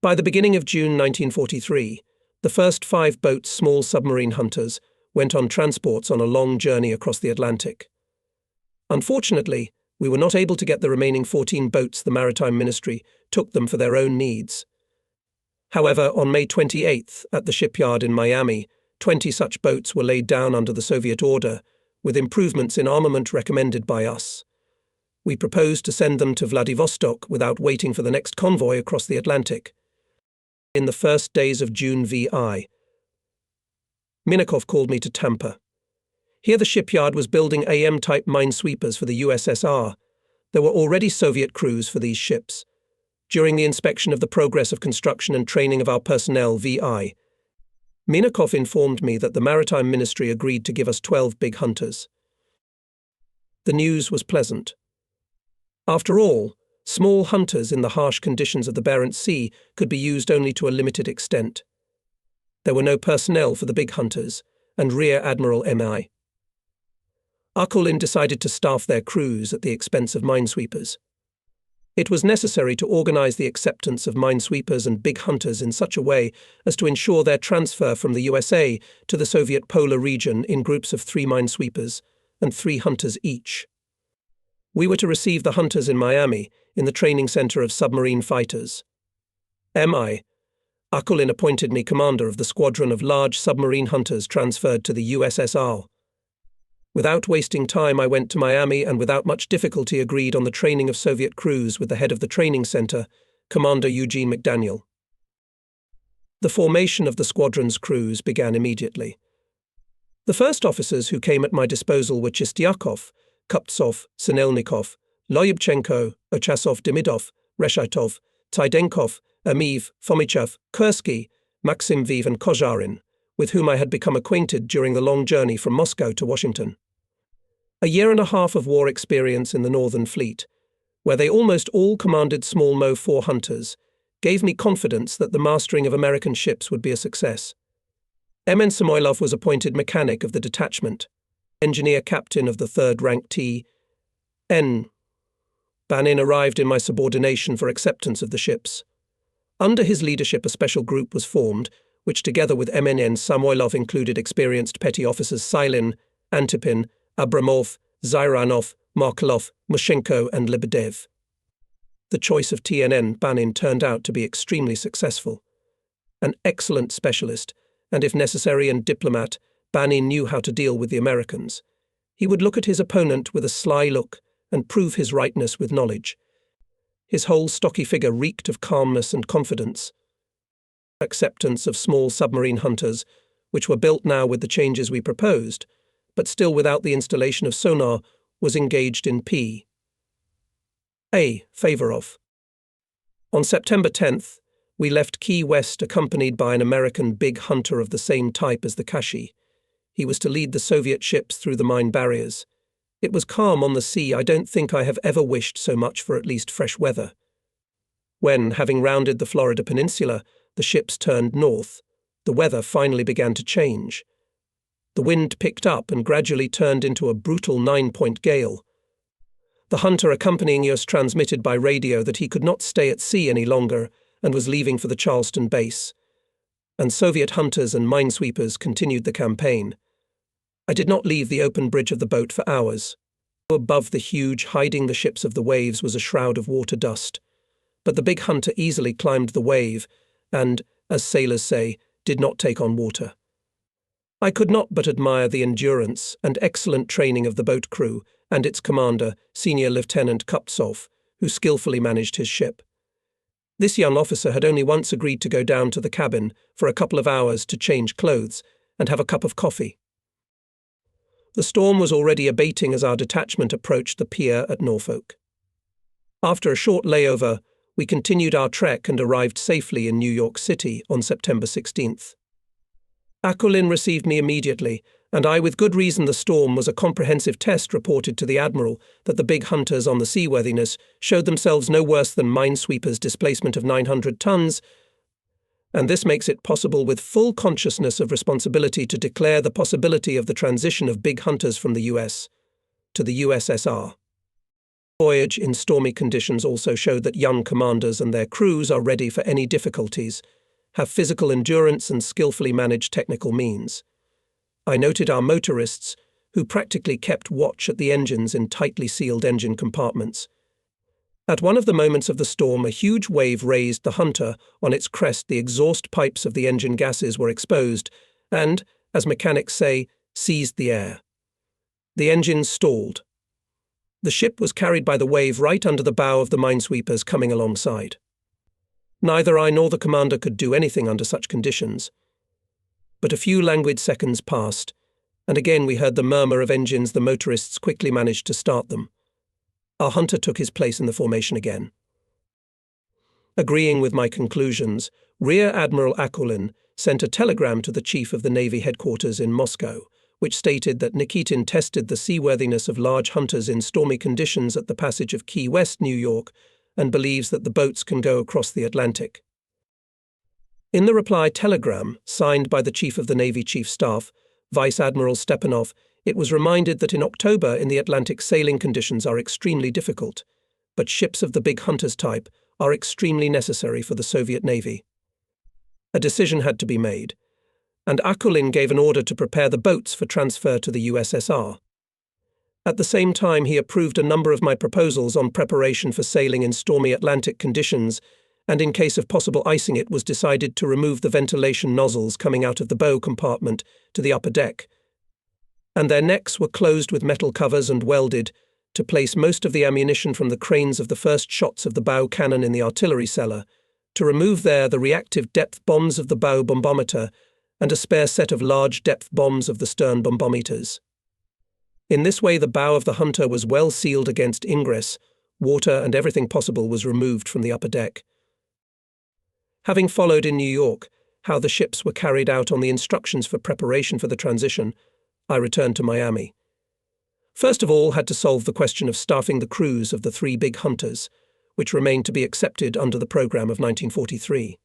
By the beginning of June 1943, the first 5 boats, small submarine hunters, went on transports on a long journey across the Atlantic. Unfortunately, we were not able to get the remaining 14 boats. The Maritime Ministry took them for their own needs. However, on May 28th, at the Shipyard in Miami, 20 such boats were laid down under the Soviet order, with improvements in armament recommended by us. We proposed to send them to Vladivostok without waiting for the next convoy across the Atlantic. In the first days of June VI, Minakov called me to Tampa. Here the shipyard was building AM-type minesweepers for the USSR. There were already Soviet crews for these ships. During the inspection of the progress of construction and training of our personnel VI, Minakov informed me that the Maritime Ministry agreed to give us 12 big hunters. The news was pleasant. After all, small hunters in the harsh conditions of the Barents Sea could be used only to a limited extent. There were no personnel for the big hunters, and Rear Admiral M.I. Akulin decided to staff their crews at the expense of minesweepers. It was necessary to organize the acceptance of minesweepers and big hunters in such a way as to ensure their transfer from the USA to the Soviet polar region in groups of 3 minesweepers and 3 hunters each. We were to receive the hunters in Miami, in the training center of submarine fighters. M.I. Akulin appointed me commander of the squadron of large submarine hunters transferred to the USSR. Without wasting time, I went to Miami and without much difficulty agreed on the training of Soviet crews with the head of the training center, Commander Eugene McDaniel. The formation of the squadron's crews began immediately. The first officers who came at my disposal were Chistiakov, Kuptsov, Sinelnikov, Loyubchenko, Ochasov, Demidov, Reshaitov, Taidenkov, Amiv, Fomichev, Kursky, Maximviv and Kozharin, with whom I had become acquainted during the long journey from Moscow to Washington. A year and a half of war experience in the Northern Fleet, where they almost all commanded small Mo 4 hunters, gave me confidence that the mastering of American ships would be a success. M.N. Samoylov was appointed mechanic of the detachment, engineer captain of the 3rd rank T.N. Banin arrived in my subordination for acceptance of the ships. Under his leadership, a special group was formed, which together with M.N. Samoylov included experienced petty officers Silin, Antipin, Abramov, Zairanov, Markelov, Mushenko and Lebedev. The choice of T.N. Banin turned out to be extremely successful. An excellent specialist, and if necessary a diplomat, Banin knew how to deal with the Americans. He would look at his opponent with a sly look and prove his rightness with knowledge. His whole stocky figure reeked of calmness and confidence. Acceptance of small submarine hunters, which were built now with the changes we proposed, but still without the installation of sonar, was engaged in P.A. favor of. On September 10th, we left Key West accompanied by an American big hunter of the same type as the Kashi. He was to lead the Soviet ships through the mine barriers. It was calm on the sea. I don't think I have ever wished so much for at least fresh weather. When, having rounded the Florida Peninsula, the ships turned north, the weather finally began to change. The wind picked up and gradually turned into a brutal 9-point gale. The hunter accompanying us transmitted by radio that he could not stay at sea any longer and was leaving for the Charleston base. And Soviet hunters and minesweepers continued the campaign. I did not leave the open bridge of the boat for hours. Above the huge, hiding the ships of the waves was a shroud of water dust. But the big hunter easily climbed the wave and, as sailors say, did not take on water. I could not but admire the endurance and excellent training of the boat crew and its commander, Senior Lieutenant Kuptsov, who skillfully managed his ship. This young officer had only once agreed to go down to the cabin for a couple of hours to change clothes and have a cup of coffee. The storm was already abating as our detachment approached the pier at Norfolk. After a short layover, we continued our trek and arrived safely in New York City on September 16th. Akulin received me immediately, and I, with good reason. The storm was a comprehensive test reported to the Admiral that the big hunters on the seaworthiness showed themselves no worse than minesweepers displacement of 900 tons, and this makes it possible with full consciousness of responsibility to declare the possibility of the transition of big hunters from the US to the USSR. Voyage in stormy conditions also showed that young commanders and their crews are ready for any difficulties, have physical endurance and skillfully manage technical means. I noted our motorists, who practically kept watch at the engines in tightly sealed engine compartments. At one of the moments of the storm, a huge wave raised the Hunter. On its crest, the exhaust pipes of the engine gases were exposed and, as mechanics say, seized the air. The engines stalled. The ship was carried by the wave right under the bow of the minesweepers coming alongside. Neither I nor the commander could do anything under such conditions. But a few languid seconds passed, and again we heard the murmur of engines. The motorists quickly managed to start them. Our Hunter took his place in the formation again. Agreeing with my conclusions, Rear Admiral Akulin sent a telegram to the Chief of the Navy headquarters in Moscow, which stated that Nikitin tested the seaworthiness of large Hunters in stormy conditions at the passage of Key West, New York, and believes that the boats can go across the Atlantic. In the reply telegram, signed by the Chief of the Navy Chief Staff, Vice Admiral Stepanov, it was reminded that in October in the Atlantic sailing conditions are extremely difficult, but ships of the big Hunters type are extremely necessary for the Soviet Navy. A decision had to be made, and Akulin gave an order to prepare the boats for transfer to the USSR. At the same time, he approved a number of my proposals on preparation for sailing in stormy Atlantic conditions, and in case of possible icing it was decided to remove the ventilation nozzles coming out of the bow compartment to the upper deck, and their necks were closed with metal covers and welded to place most of the ammunition from the cranes of the first shots of the bow cannon in the artillery cellar, to remove there the reactive depth bombs of the bow bombometer and a spare set of large depth bombs of the stern bombometers. In this way the bow of the Hunter was well sealed against ingress, water and everything possible was removed from the upper deck. Having followed in New York how the ships were carried out on the instructions for preparation for the transition, I returned to Miami. First of all, had to solve the question of staffing the crews of the 3 big Hunters, which remained to be accepted under the program of 1943.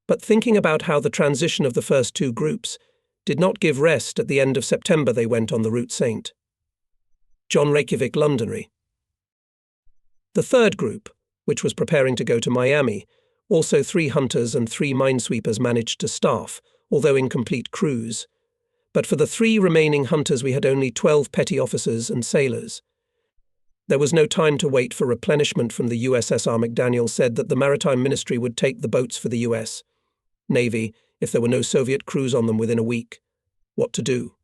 But thinking about how the transition of the first 2 groups did not give rest, at the end of September they went on the route St. John Reykjavik, Londonry. The 3rd group, which was preparing to go to Miami, also 3 Hunters and 3 minesweepers managed to staff, although incomplete crews. But for the 3 remaining Hunters we had only 12 petty officers and sailors. There was no time to wait for replenishment from the USSR. McDaniel said that the Maritime Ministry would take the boats for the US Navy if there were no Soviet crews on them within a week. What to do?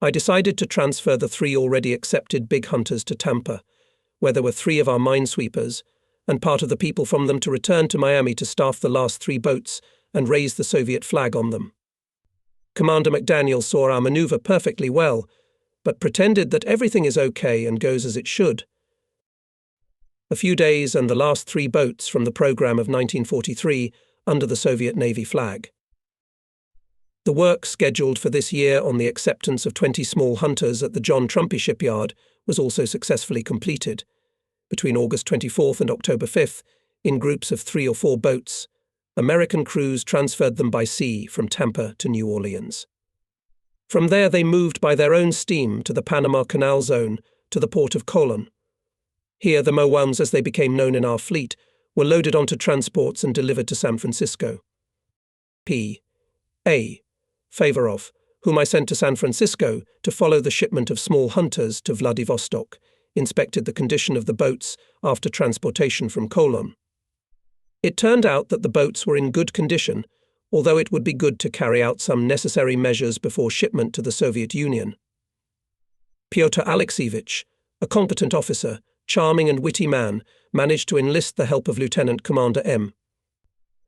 I decided to transfer the 3 already accepted big Hunters to Tampa, where there were 3 of our minesweepers, and part of the people from them to return to Miami to staff the last 3 boats and raise the Soviet flag on them. Commander McDaniel saw our maneuver perfectly well, but pretended that everything is okay and goes as it should. A few days and the last 3 boats from the program of 1943 under the Soviet Navy flag. The work scheduled for this year on the acceptance of 20 small Hunters at the John Trumpy Shipyard was also successfully completed. Between August 24th and October 5th, in groups of 3 or 4 boats, American crews transferred them by sea from Tampa to New Orleans. From there they moved by their own steam to the Panama Canal Zone to the port of Colon. Here the Mo-1s, as they became known in our fleet, were loaded onto transports and delivered to San Francisco. P.A. Favorov, whom I sent to San Francisco to follow the shipment of small Hunters to Vladivostok, inspected the condition of the boats after transportation from Colon. It turned out that the boats were in good condition, although it would be good to carry out some necessary measures before shipment to the Soviet Union. Pyotr Alexievich, a competent officer, charming and witty man, managed to enlist the help of Lieutenant Commander M.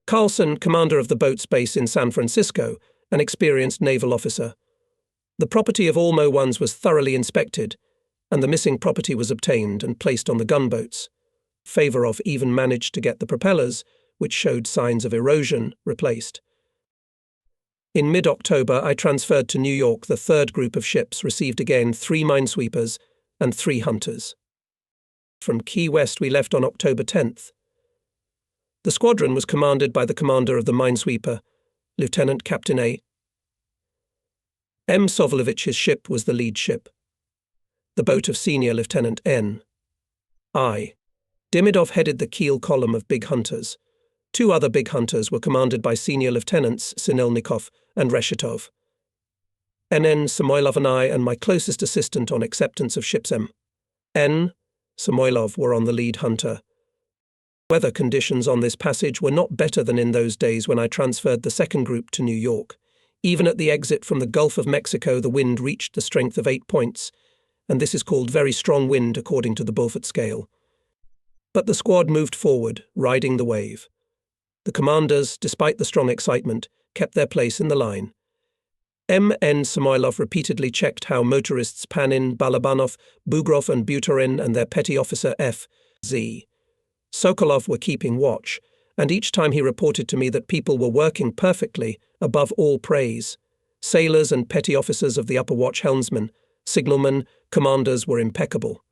Carlson, commander of the boat's base in San Francisco, an experienced naval officer. The property of all Mo-1s was thoroughly inspected, and the missing property was obtained and placed on the gunboats. Favorov even managed to get the propellers, which showed signs of erosion, replaced. In mid-October, I transferred to New York the 3rd group of ships, received again 3 minesweepers and 3 Hunters. From Key West we left on October 10th. The squadron was commanded by the commander of the minesweeper, Lieutenant Captain A. M. Sovolovich's ship was the lead ship. The boat of Senior Lieutenant N. I. Demidov headed the keel column of big hunters. Two other big hunters were commanded by senior lieutenants Sinelnikov and Reshetov. NN Samoylov and I and my closest assistant on acceptance of ships N. Samoylov were on the lead hunter. Weather conditions on this passage were not better than in those days when I transferred the second group to New York. Even at the exit from the Gulf of Mexico, the wind reached the strength of 8 points, and this is called very strong wind according to the Beaufort scale. But the squad moved forward, riding the wave. The commanders, despite the strong excitement, kept their place in the line. M.N. Samoylov repeatedly checked how motorists Panin, Balabanov, Bugrov and Buterin and their petty officer F.Z. Sokolov were keeping watch, and each time he reported to me that people were working perfectly, above all praise. Sailors and petty officers of the upper watch helmsmen, signalmen, commanders were impeccable.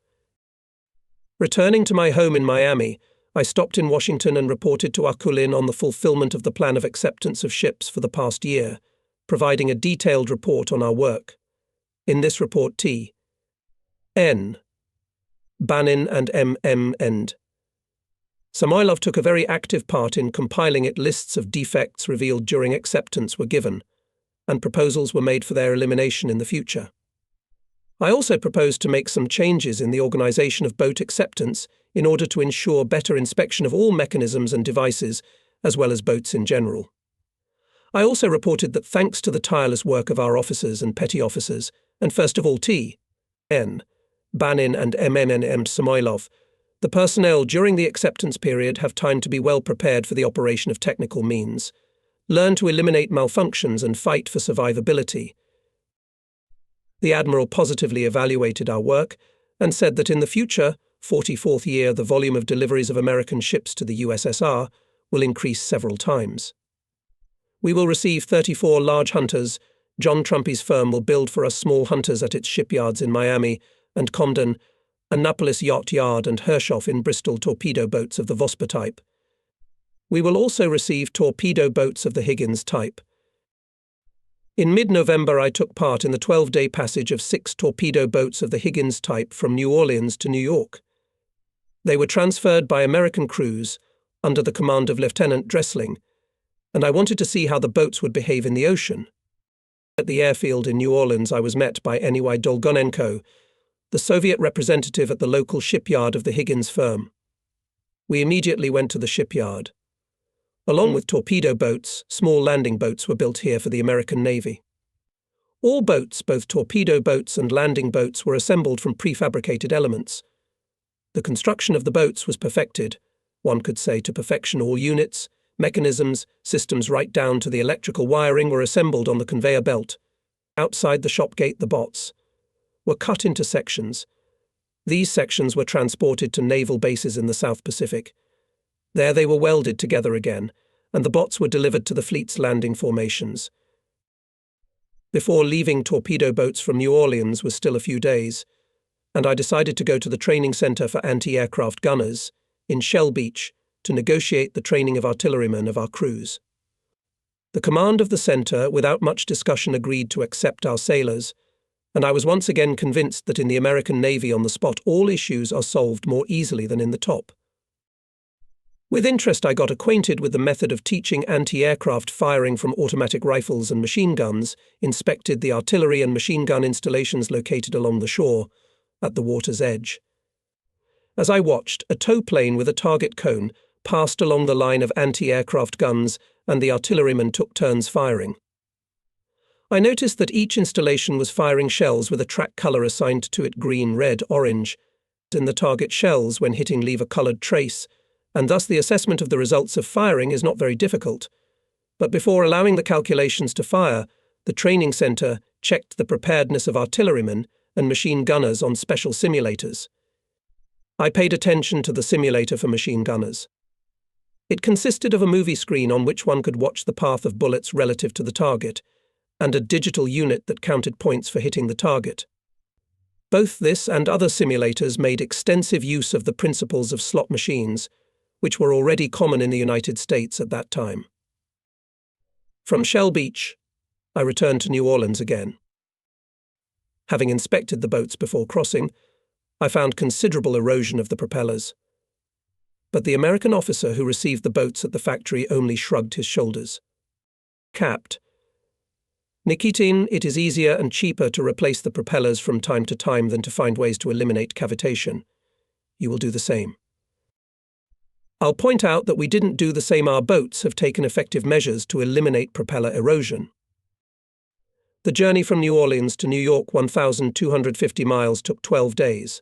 Returning to my home in Miami, I stopped in Washington and reported to Akulin on the fulfillment of the plan of acceptance of ships for the past year, providing a detailed report on our work. In this report T.N. Banin and M.M. End. Samoylov took a very active part in compiling it. Lists of defects revealed during acceptance were given, and proposals were made for their elimination in the future. I also proposed to make some changes in the organization of boat acceptance in order to ensure better inspection of all mechanisms and devices, as well as boats in general. I also reported that thanks to the tireless work of our officers and petty officers, and first of all T.N. Banin and M.N.M. Samoylov, the personnel during the acceptance period have time to be well prepared for the operation of technical means, learn to eliminate malfunctions and fight for survivability. The Admiral positively evaluated our work and said that in the future, 44th year, the volume of deliveries of American ships to the USSR will increase several times. We will receive 34 large hunters. John Trumpy's firm will build for us small hunters at its shipyards in Miami and Comden, Annapolis Yacht Yard and Hershoff in Bristol torpedo boats of the Vosper type. We will also receive torpedo boats of the Higgins type. In mid-November, I took part in the 12-day passage of 6 torpedo boats of the Higgins type from New Orleans to New York. They were transferred by American crews under the command of Lieutenant Dressling, and I wanted to see how the boats would behave in the ocean. At the airfield in New Orleans, I was met by N.Y. Dolgonenko, the Soviet representative at the local shipyard of the Higgins firm. We immediately went to the shipyard. Along with torpedo boats, small landing boats were built here for the American Navy. All boats, both torpedo boats and landing boats, were assembled from prefabricated elements. The construction of the boats was perfected, one could say to perfection. All units, mechanisms, systems right down to the electrical wiring were assembled on the conveyor belt. Outside the shop gate, the bots were cut into sections. These sections were transported to naval bases in the South Pacific. There they were welded together again, and the bots were delivered to the fleet's landing formations. Before leaving, torpedo boats from New Orleans was still a few days, and I decided to go to the training center for anti-aircraft gunners in Shell Beach to negotiate the training of artillerymen of our crews. The command of the center, without much discussion, agreed to accept our sailors, and I was once again convinced that in the American Navy on the spot all issues are solved more easily than in the top. With interest, I got acquainted with the method of teaching anti-aircraft firing from automatic rifles and machine guns, inspected the artillery and machine gun installations located along the shore, at the water's edge. As I watched, a tow plane with a target cone passed along the line of anti-aircraft guns, and the artillerymen took turns firing. I noticed that each installation was firing shells with a track color assigned to it: green, red, orange. In the target shells, when hitting, leave a colored trace, and thus the assessment of the results of firing is not very difficult. But before allowing the calculations to fire, the training center checked the preparedness of artillerymen and machine gunners on special simulators. I paid attention to the simulator for machine gunners. It consisted of a movie screen on which one could watch the path of bullets relative to the target, and a digital unit that counted points for hitting the target. Both this and other simulators made extensive use of the principles of slot machines, which were already common in the United States at that time. From Shell Beach, I returned to New Orleans again. Having inspected the boats before crossing, I found considerable erosion of the propellers. But the American officer who received the boats at the factory only shrugged his shoulders. Capt. Nikitin, it is easier and cheaper to replace the propellers from time to time than to find ways to eliminate cavitation. You will do the same. I'll point out that we didn't do the same. Our boats have taken effective measures to eliminate propeller erosion. The journey from New Orleans to New York, 1,250 miles, took 12 days.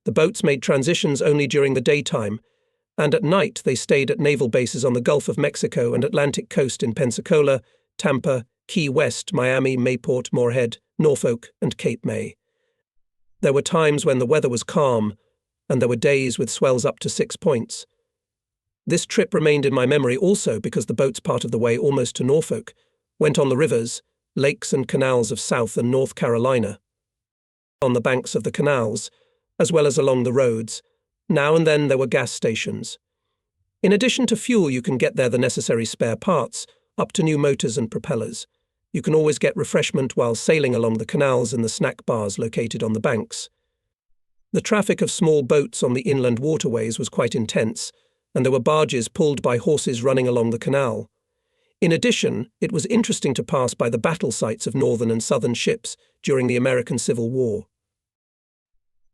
The boats made transitions only during the daytime, and at night they stayed at naval bases on the Gulf of Mexico and Atlantic coast in Pensacola, Tampa, Key West, Miami, Mayport, Morehead, Norfolk, and Cape May. There were times when the weather was calm, and there were days with swells up to 6 points. This trip remained in my memory also because the boats part of the way almost to Norfolk went on the rivers, lakes and canals of South and North Carolina. On the banks of the canals, as well as along the roads, now and then there were gas stations. In addition to fuel, you can get there the necessary spare parts, up to new motors and propellers. You can always get refreshment while sailing along the canals in the snack bars located on the banks. The traffic of small boats on the inland waterways was quite intense, and there were barges pulled by horses running along the canal. In addition, it was interesting to pass by the battle sites of northern and southern ships during the American Civil War.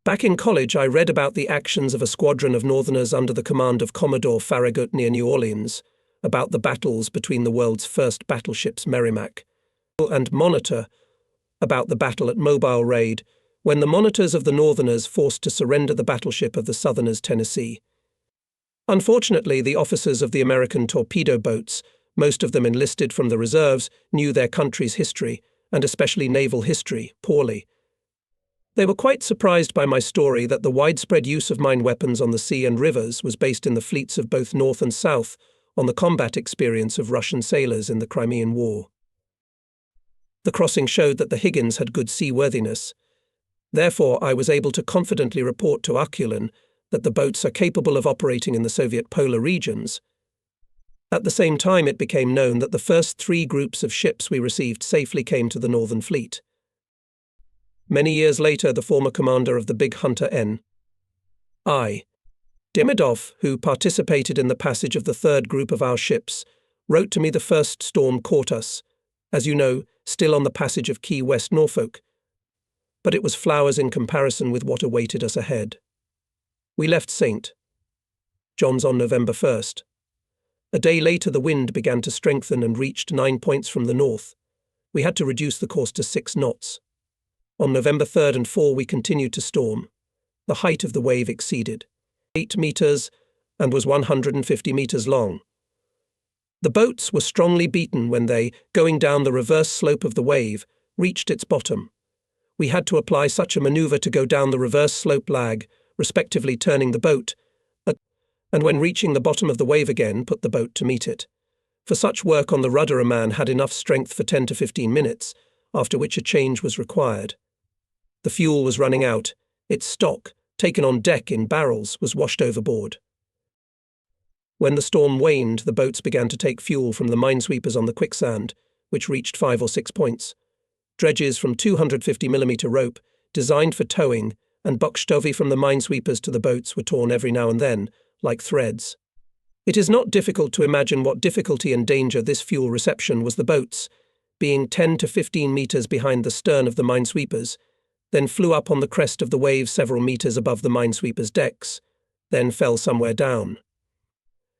Back in college, I read about the actions of a squadron of Northerners under the command of Commodore Farragut near New Orleans, about the battles between the world's first battleships Merrimac, and Monitor, about the battle at Mobile Raid, when the monitors of the Northerners forced to surrender the battleship of the Southerners Tennessee. Unfortunately, the officers of the American torpedo boats, most of them enlisted from the reserves, knew their country's history, and especially naval history, poorly. They were quite surprised by my story that the widespread use of mine weapons on the sea and rivers was based in the fleets of both North and South on the combat experience of Russian sailors in the Crimean War. The crossing showed that the Higgins had good seaworthiness. Therefore, I was able to confidently report to Akulin that the boats are capable of operating in the Soviet polar regions. At the same time, it became known that the first 3 groups of ships we received safely came to the Northern Fleet. Many years later, the former commander of the Big Hunter N.I. Demidov, who participated in the passage of the 3rd group of our ships, wrote to me the first storm caught us, as you know, still on the passage of Key West, Norfolk. But it was flowers in comparison with what awaited us ahead. We left St. John's on November 1st. A day later, the wind began to strengthen and reached 9 points from the north. We had to reduce the course to 6 knots. On November 3rd and 4, we continued to storm. The height of the wave exceeded 8 meters and was 150 meters long. The boats were strongly beaten when they, going down the reverse slope of the wave, reached its bottom. We had to apply such a maneuver to go down the reverse slope lag, respectively turning the boat, and when reaching the bottom of the wave again, put the boat to meet it. For such work on the rudder, a man had enough strength for 10 to 15 minutes, after which a change was required. The fuel was running out. Its stock, taken on deck in barrels, was washed overboard. When the storm waned, the boats began to take fuel from the minesweepers on the quicksand, which reached 5 or 6 points. Dredges from 250mm rope, designed for towing, and buckstovi from the minesweepers to the boats were torn every now and then, like threads. It is not difficult to imagine what difficulty and danger this fuel reception was. The boats, being 10 to 15 meters behind the stern of the minesweepers, then flew up on the crest of the wave several meters above the minesweepers' decks, then fell somewhere down.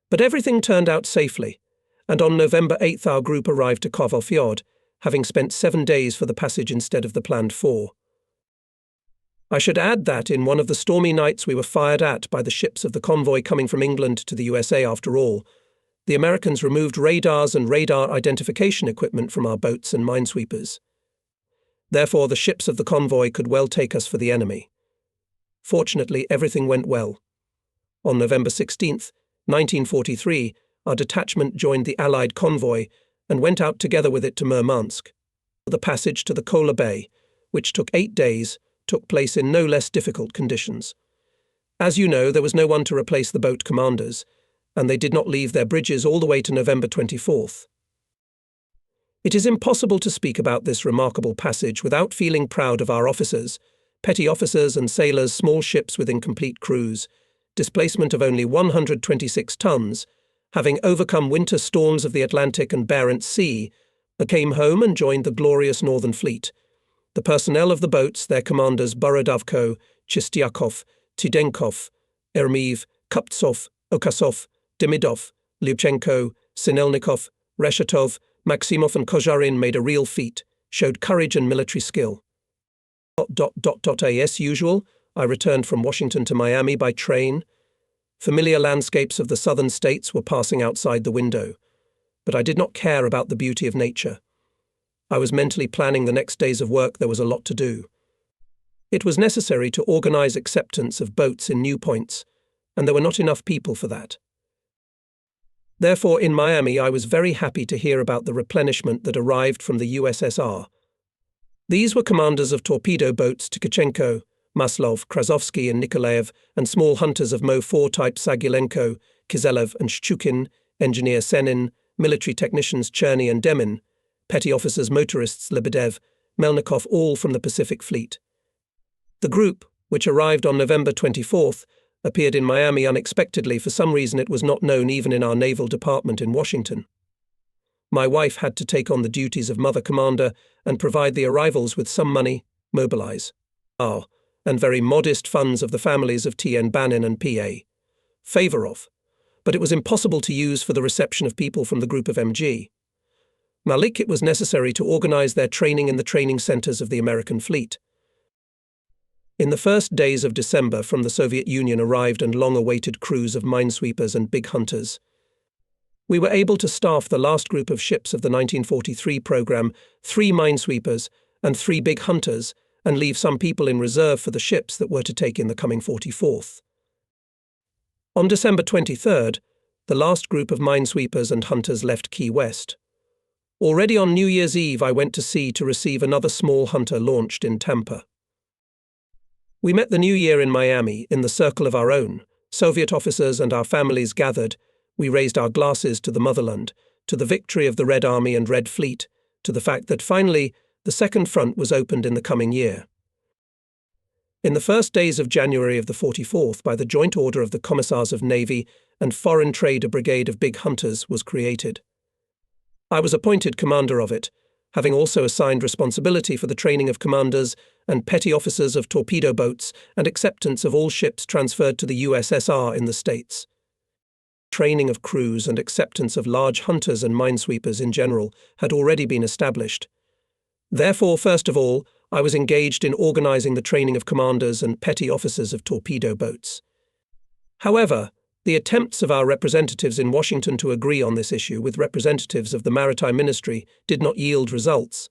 But everything turned out safely, and on November 8th our group arrived to Kovel Fjord, having spent 7 days for the passage instead of the planned 4. I should add that in one of the stormy nights we were fired at by the ships of the convoy coming from England to the USA. After all, the Americans removed radars and radar identification equipment from our boats and minesweepers. Therefore, the ships of the convoy could well take us for the enemy. Fortunately, everything went well. On November 16th, 1943, our detachment joined the Allied convoy and went out together with it to Murmansk. The passage to the Kola Bay, which took 8 days, took place in no less difficult conditions. As you know, there was no one to replace the boat commanders, and they did not leave their bridges all the way to November 24th. It is impossible to speak about this remarkable passage without feeling proud of our officers, petty officers and sailors, small ships with incomplete crews, displacement of only 126 tons, having overcome winter storms of the Atlantic and Barents Sea, came home and joined the glorious Northern Fleet. The personnel of the boats, their commanders Borodavko, Chistyakov, Tidenkov, Ermiev, Kuptsov, Okasov, Demidov, Lyubchenko, Sinelnikov, Reshetov, Maximov and Kozharin made a real feat, showed courage and military skill. As usual, I returned from Washington to Miami by train. Familiar landscapes of the southern states were passing outside the window, but I did not care about the beauty of nature. I was mentally planning the next days of work. There was a lot to do. It was necessary to organize acceptance of boats in new points, and there were not enough people for that. Therefore, in Miami, I was very happy to hear about the replenishment that arrived from the USSR. These were commanders of torpedo boats Tkachenko, Maslov, Krasovsky and Nikolaev, and small hunters of Mo-4 type Sagulenko, Kizelev and Shchukin, engineer Senin, military technicians Cherny and Demin, petty officers motorists Lebedev, Melnikov, all from the Pacific Fleet. The group, which arrived on November 24th, appeared in Miami unexpectedly. For some reason it was not known even in our naval department in Washington. My wife had to take on the duties of mother commander and provide the arrivals with some money, mobilize, and very modest funds of the families of T.N. Banin and P.A. Favorov, but it was impossible to use for the reception of people from the group of MG. Malik, it was necessary to organize their training in the training centers of the American fleet. In the first days of December from the Soviet Union arrived and long-awaited crews of minesweepers and big hunters. We were able to staff the last group of ships of the 1943 program, 3 minesweepers and 3 big hunters, and leave some people in reserve for the ships that were to take in the coming 44th. On December 23rd, the last group of minesweepers and hunters left Key West. Already on New Year's Eve I went to sea to receive another small hunter launched in Tampa. We met the new year in Miami, in the circle of our own. Soviet officers and our families gathered. We raised our glasses to the motherland, to the victory of the Red Army and Red Fleet, to the fact that finally the second front was opened in the coming year. In the first days of January of the 44th, by the joint order of the Commissars of Navy and Foreign Trade, a brigade of big hunters was created. I was appointed commander of it, having also assigned responsibility for the training of commanders and petty officers of torpedo boats and acceptance of all ships transferred to the USSR in the States. Training of crews and acceptance of large hunters and minesweepers in general had already been established. Therefore, first of all, I was engaged in organizing the training of commanders and petty officers of torpedo boats. However, the attempts of our representatives in Washington to agree on this issue with representatives of the Maritime Ministry did not yield results.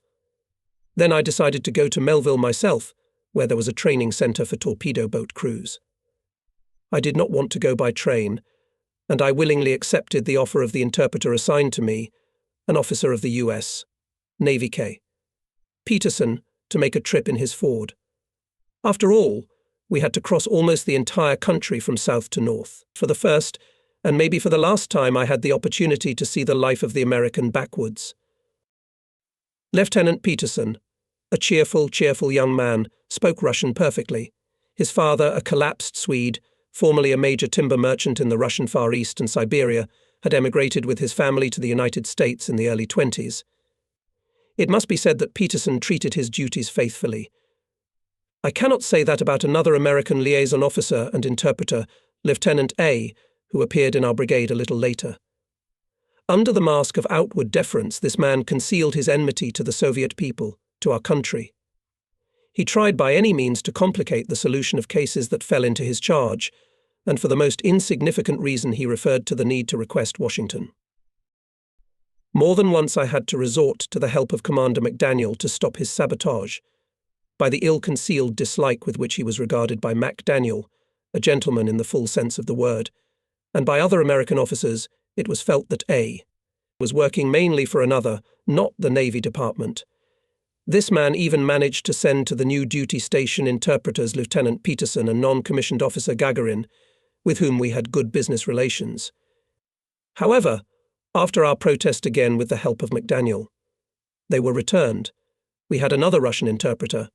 Then I decided to go to Melville myself, where there was a training center for torpedo boat crews. I did not want to go by train, and I willingly accepted the offer of the interpreter assigned to me, an officer of the U.S. Navy K. Peterson, to make a trip in his Ford. After all, we had to cross almost the entire country from south to north. For the first, and maybe for the last time, I had the opportunity to see the life of the American backwoods. Lieutenant Peterson, a cheerful young man, spoke Russian perfectly. His father, a collapsed Swede, formerly a major timber merchant in the Russian Far East and Siberia, had emigrated with his family to the United States in the early 20s. It must be said that Peterson treated his duties faithfully. I cannot say that about another American liaison officer and interpreter, Lieutenant A., who appeared in our brigade a little later. Under the mask of outward deference, this man concealed his enmity to the Soviet people, to our country. He tried by any means to complicate the solution of cases that fell into his charge, and for the most insignificant reason he referred to the need to request Washington. More than once I had to resort to the help of Commander McDaniel to stop his sabotage, by the ill-concealed dislike with which he was regarded by McDaniel, a gentleman in the full sense of the word, and by other American officers. It was felt that A. was working mainly for another, not the Navy Department. This man even managed to send to the new duty station interpreters Lieutenant Peterson and non-commissioned officer Gagarin, with whom we had good business relations. However, after our protest again with the help of McDaniel, they were returned. We had another Russian interpreter,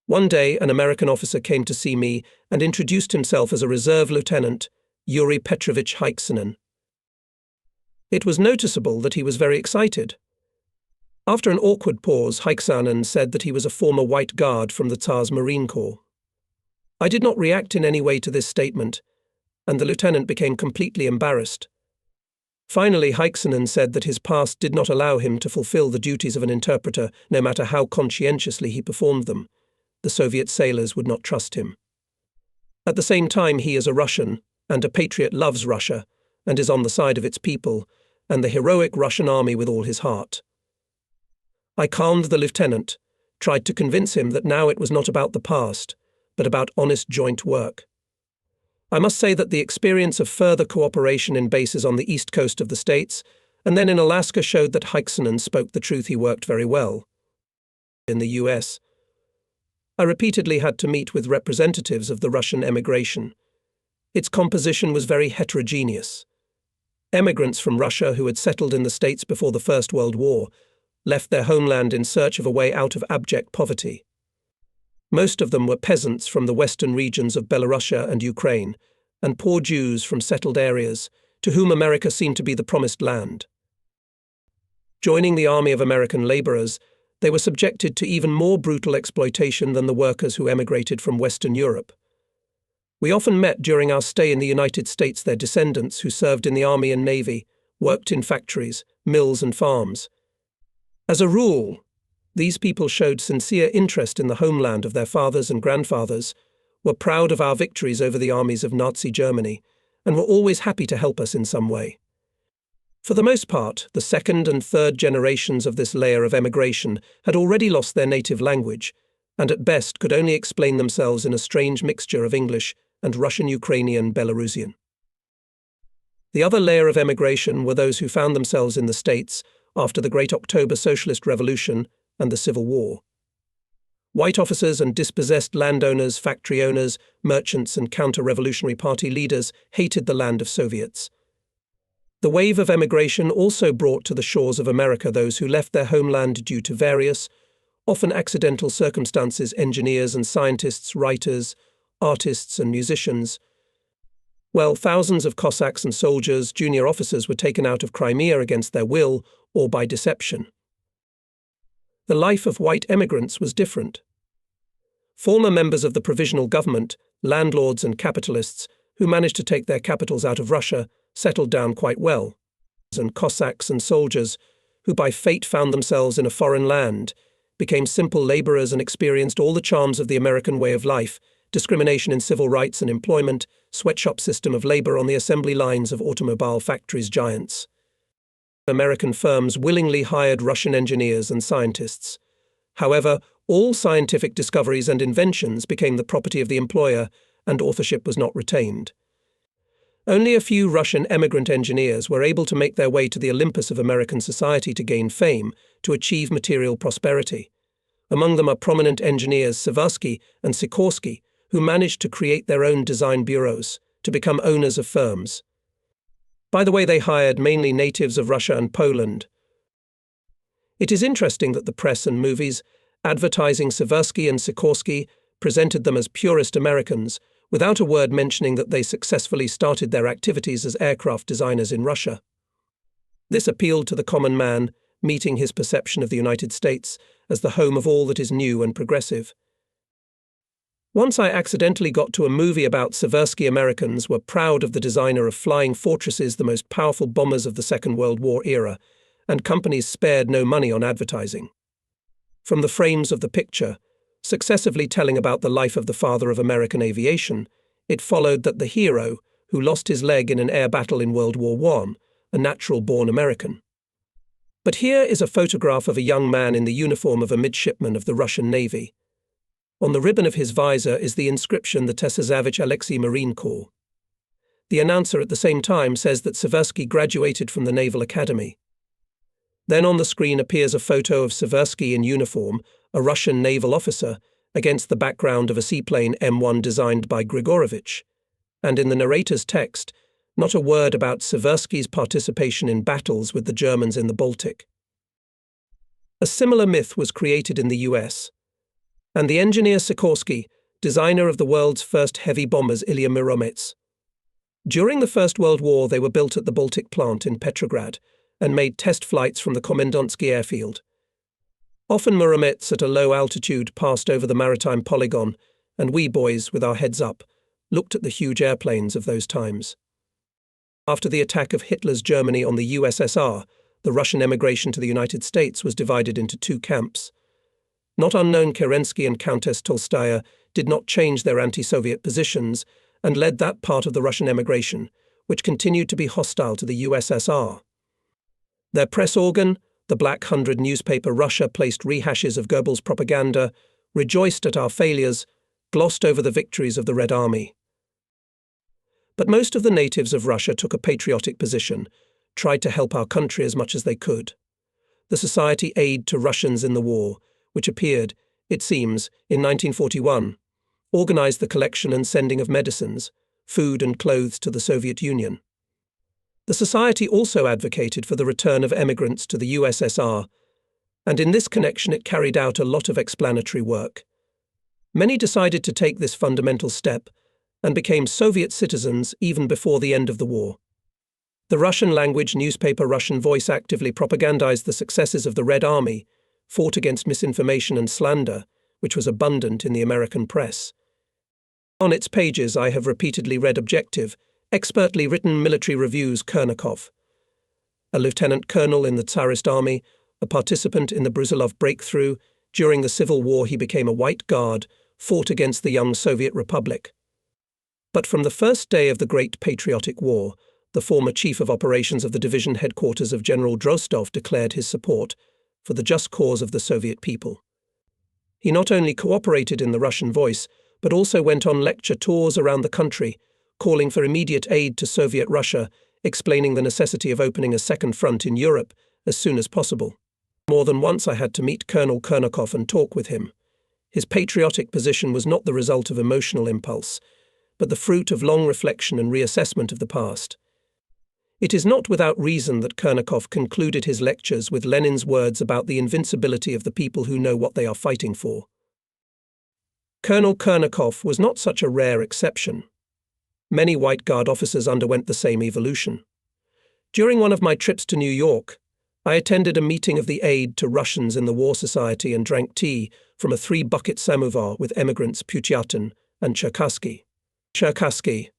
One day, an American officer came to see me and introduced himself as a reserve lieutenant, Yuri Petrovich Heiksinen. It was noticeable that he was very excited. After an awkward pause, Heiksinen said that he was a former White Guard from the Tsar's Marine Corps. I did not react in any way to this statement, and the lieutenant became completely embarrassed. Finally, Heiksinen said that his past did not allow him to fulfill the duties of an interpreter, no matter how conscientiously he performed them. The Soviet sailors would not trust him. At the same time, he is a Russian, and a patriot loves Russia, and is on the side of its people, and the heroic Russian army with all his heart. I calmed the lieutenant, tried to convince him that now it was not about the past, but about honest joint work. I must say that the experience of further cooperation in bases on the east coast of the States and then in Alaska showed that Heiksinen spoke the truth. He worked very well. In the US, I repeatedly had to meet with representatives of the Russian emigration. Its composition was very heterogeneous. Emigrants from Russia who had settled in the States before the First World War left their homeland in search of a way out of abject poverty. Most of them were peasants from the western regions of Belarusia and Ukraine, and poor Jews from settled areas, to whom America seemed to be the promised land. Joining the army of American laborers, they were subjected to even more brutal exploitation than the workers who emigrated from Western Europe. We often met during our stay in the United States their descendants who served in the Army and Navy, worked in factories, mills and farms. As a rule, these people showed sincere interest in the homeland of their fathers and grandfathers, were proud of our victories over the armies of Nazi Germany, and were always happy to help us in some way. For the most part, the second and third generations of this layer of emigration had already lost their native language, and at best could only explain themselves in a strange mixture of English and Russian-Ukrainian Belarusian. The other layer of emigration were those who found themselves in the States after the Great October Socialist Revolution and the Civil War. White officers and dispossessed landowners, factory owners, merchants and counter-revolutionary party leaders hated the land of Soviets. The wave of emigration also brought to the shores of America those who left their homeland due to various, often accidental circumstances: engineers and scientists, writers, artists and musicians. Well, thousands of Cossacks and soldiers, junior officers, were taken out of Crimea against their will or by deception. The life of white emigrants was different. Former members of the provisional government, landlords and capitalists who managed to take their capitals out of Russia settled down quite well, and Cossacks and soldiers who by fate found themselves in a foreign land became simple laborers and experienced all the charms of the American way of life: discrimination in civil rights and employment, sweatshop system of labor on the assembly lines of automobile factories giants. American firms willingly hired Russian engineers and scientists. However, all scientific discoveries and inventions became the property of the employer, and authorship was not retained. Only a few Russian emigrant engineers were able to make their way to the Olympus of American society to gain fame, to achieve material prosperity. Among them are prominent engineers Seversky and Sikorsky, who managed to create their own design bureaus, to become owners of firms. By the way, they hired mainly natives of Russia and Poland. It is interesting that the press and movies, advertising Seversky and Sikorsky, presented them as purist Americans, without a word mentioning that they successfully started their activities as aircraft designers in Russia. This appealed to the common man, meeting his perception of the United States as the home of all that is new and progressive. Once I accidentally got to a movie about Seversky Americans were proud of the designer of flying fortresses, the most powerful bombers of the Second World War era, and companies spared no money on advertising. From the frames of the picture, successively telling about the life of the father of American aviation, it followed that the hero, who lost his leg in an air battle in World War I, a natural-born American. But here is a photograph of a young man in the uniform of a midshipman of the Russian Navy. On the ribbon of his visor is the inscription, the Tsesazavich Alexei Marine Corps. The announcer at the same time says that Seversky graduated from the Naval Academy. Then on the screen appears a photo of Seversky in uniform, a Russian naval officer, against the background of a seaplane M1 designed by Grigorovich. And in the narrator's text, not a word about Seversky's participation in battles with the Germans in the Baltic. A similar myth was created in the US. and the engineer Sikorsky, designer of the world's first heavy bombers Ilya Muromets. During the First World War, they were built at the Baltic plant in Petrograd and made test flights from the Komendantsky airfield. Often Muromets at a low altitude passed over the maritime polygon, and we boys, with our heads up, looked at the huge airplanes of those times. After the attack of Hitler's Germany on the USSR, the Russian emigration to the United States was divided into two camps. Not unknown Kerensky and Countess Tolstaya did not change their anti-Soviet positions and led that part of the Russian emigration, which continued to be hostile to the USSR. Their press organ, the Black Hundred newspaper Russia, placed rehashes of Goebbels' propaganda, rejoiced at our failures, glossed over the victories of the Red Army. But most of the natives of Russia took a patriotic position, tried to help our country as much as they could. The Society Aid to Russians in the War, which appeared, it seems, in 1941, organized the collection and sending of medicines, food and clothes to the Soviet Union. The Society also advocated for the return of emigrants to the USSR, and in this connection it carried out a lot of explanatory work. Many decided to take this fundamental step and became Soviet citizens even before the end of the war. The Russian-language newspaper Russian Voice actively propagandized the successes of the Red Army, fought against misinformation and slander, which was abundant in the American press. On its pages I have repeatedly read objective, expertly written military reviews Kernakov. A lieutenant colonel in the Tsarist army, a participant in the Brusilov breakthrough, during the Civil War he became a White Guard, fought against the young Soviet Republic. But from the first day of the Great Patriotic War, the former chief of operations of the division headquarters of General Drostov declared his support for the just cause of the Soviet people. He not only cooperated in the Russian Voice, but also went on lecture tours around the country, calling for immediate aid to Soviet Russia, explaining the necessity of opening a second front in Europe as soon as possible. More than once I had to meet Colonel Kernakov and talk with him. His patriotic position was not the result of emotional impulse, but the fruit of long reflection and reassessment of the past. It is not without reason that Kernakov concluded his lectures with Lenin's words about the invincibility of the people who know what they are fighting for. Colonel Kernakov was not such a rare exception. Many White Guard officers underwent the same evolution. During one of my trips to New York, I attended a meeting of the Aid to Russians in the War Society and drank tea from a 3-bucket samovar with emigrants Putyatyn and Cherkassky. Cherkassky,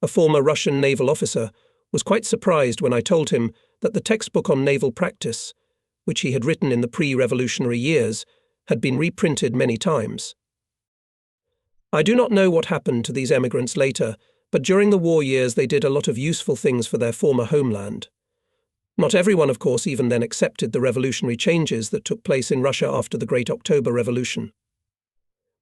a former Russian naval officer, was quite surprised when I told him that the textbook on naval practice, which he had written in the pre-revolutionary years, had been reprinted many times. I do not know what happened to these emigrants later, but during the war years they did a lot of useful things for their former homeland. Not everyone, of course, even then accepted the revolutionary changes that took place in Russia after the Great October Revolution.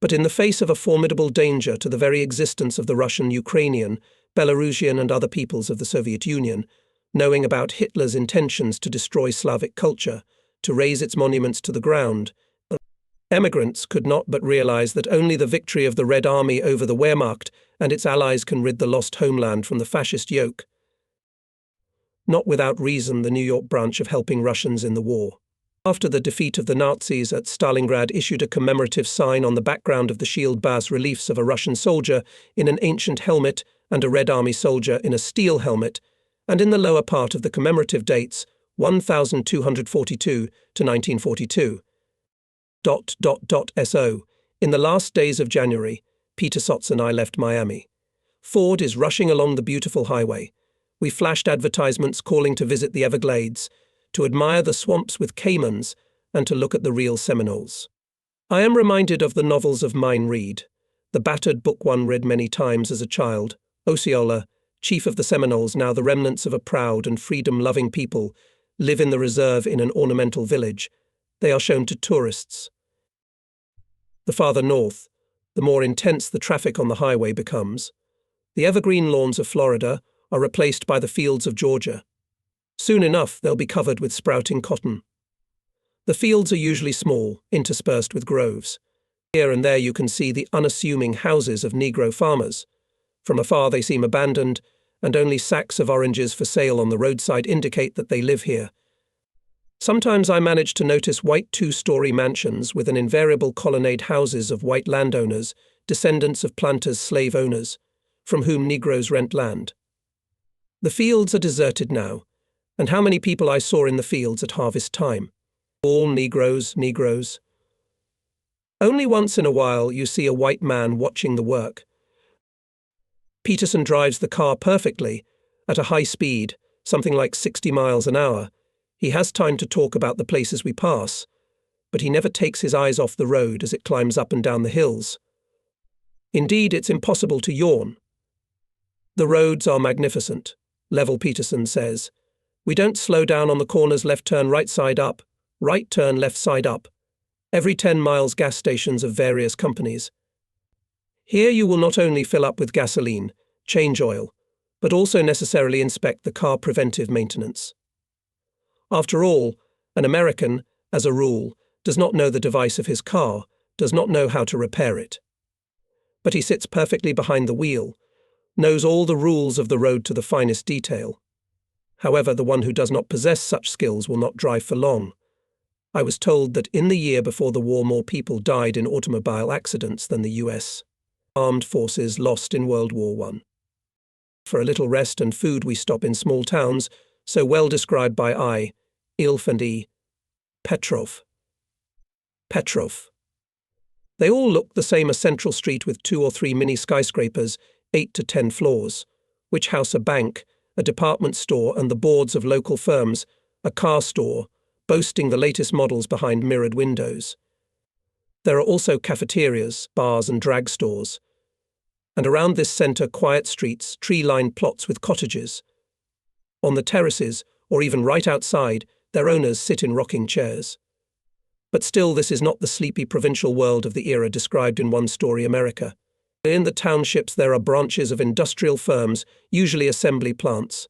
But in the face of a formidable danger to the very existence of the Russian, Ukrainian, Belarusian and other peoples of the Soviet Union, knowing about Hitler's intentions to destroy Slavic culture, to raze its monuments to the ground, emigrants could not but realize that only the victory of the Red Army over the Wehrmacht and its allies can rid the lost homeland from the fascist yoke. Not without reason the New York branch of Helping Russians in the War, after the defeat of the Nazis at Stalingrad, issued a commemorative sign on the background of the shield bas-reliefs of a Russian soldier in an ancient helmet and a Red Army soldier in a steel helmet, and in the lower part of the commemorative dates 1242 to 1942. So, in the last days of January, Peter Sotz and I left Miami. Ford is rushing along the beautiful highway. We flashed advertisements calling to visit the Everglades, to admire the swamps with caimans, and to look at the real Seminoles. I am reminded of the novels of Mine Reid, the battered book one read many times as a child, Osceola, chief of the Seminoles, now the remnants of a proud and freedom-loving people, live in the reserve in an ornamental village. They are shown to tourists. The farther north, the more intense the traffic on the highway becomes. The evergreen lawns of Florida are replaced by the fields of Georgia. Soon enough, they'll be covered with sprouting cotton. The fields are usually small, interspersed with groves. Here and there you can see the unassuming houses of Negro farmers. From afar they seem abandoned, and only sacks of oranges for sale on the roadside indicate that they live here. Sometimes I manage to notice white two-story mansions with an invariable colonnade houses of white landowners, descendants of planters' slave owners, from whom Negroes rent land. The fields are deserted now, and how many people I saw in the fields at harvest time. All Negroes. Only once in a while you see a white man watching the work. Peterson drives the car perfectly, at a high speed, something like 60 miles an hour. He has time to talk about the places we pass, but he never takes his eyes off the road as it climbs up and down the hills. Indeed, it's impossible to yawn. The roads are magnificent, Level Peterson says. We don't slow down on the corners, left turn right side up, right turn left side up. Every 10 miles gas stations of various companies. Here you will not only fill up with gasoline, change oil, but also necessarily inspect the car preventive maintenance. After all, an American, as a rule, does not know the device of his car, does not know how to repair it. But he sits perfectly behind the wheel, knows all the rules of the road to the finest detail. However, the one who does not possess such skills will not drive for long. I was told that in the year before the war more people died in automobile accidents than the U.S. Armed forces lost in World War I. For a little rest and food we stop in small towns, so well described by I, Ilf and E. Petrov. They all look the same: a central street with 2 or 3 mini skyscrapers, 8 to 10 floors, which house a bank, a department store and the boards of local firms, a car store, boasting the latest models behind mirrored windows. There are also cafeterias, bars and drag stores. And around this centre, quiet streets, tree-lined plots with cottages. On the terraces, or even right outside, their owners sit in rocking chairs. But still, this is not the sleepy provincial world of the era described in One Story America. In the townships there are branches of industrial firms, usually assembly plants.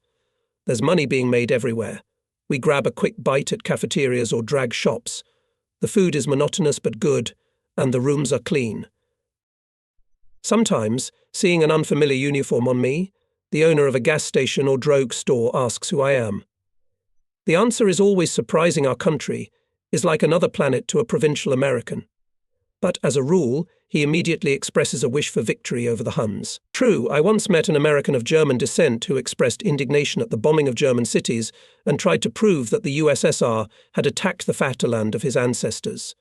There's money being made everywhere. We grab a quick bite at cafeterias or drag shops. The food is monotonous but good, and the rooms are clean. Sometimes, seeing an unfamiliar uniform on me, the owner of a gas station or drogue store asks who I am. The answer is always surprising. Our country is like another planet to a provincial American. But as a rule, he immediately expresses a wish for victory over the Huns. True, I once met an American of German descent who expressed indignation at the bombing of German cities and tried to prove that the USSR had attacked the Vaterland of his ancestors.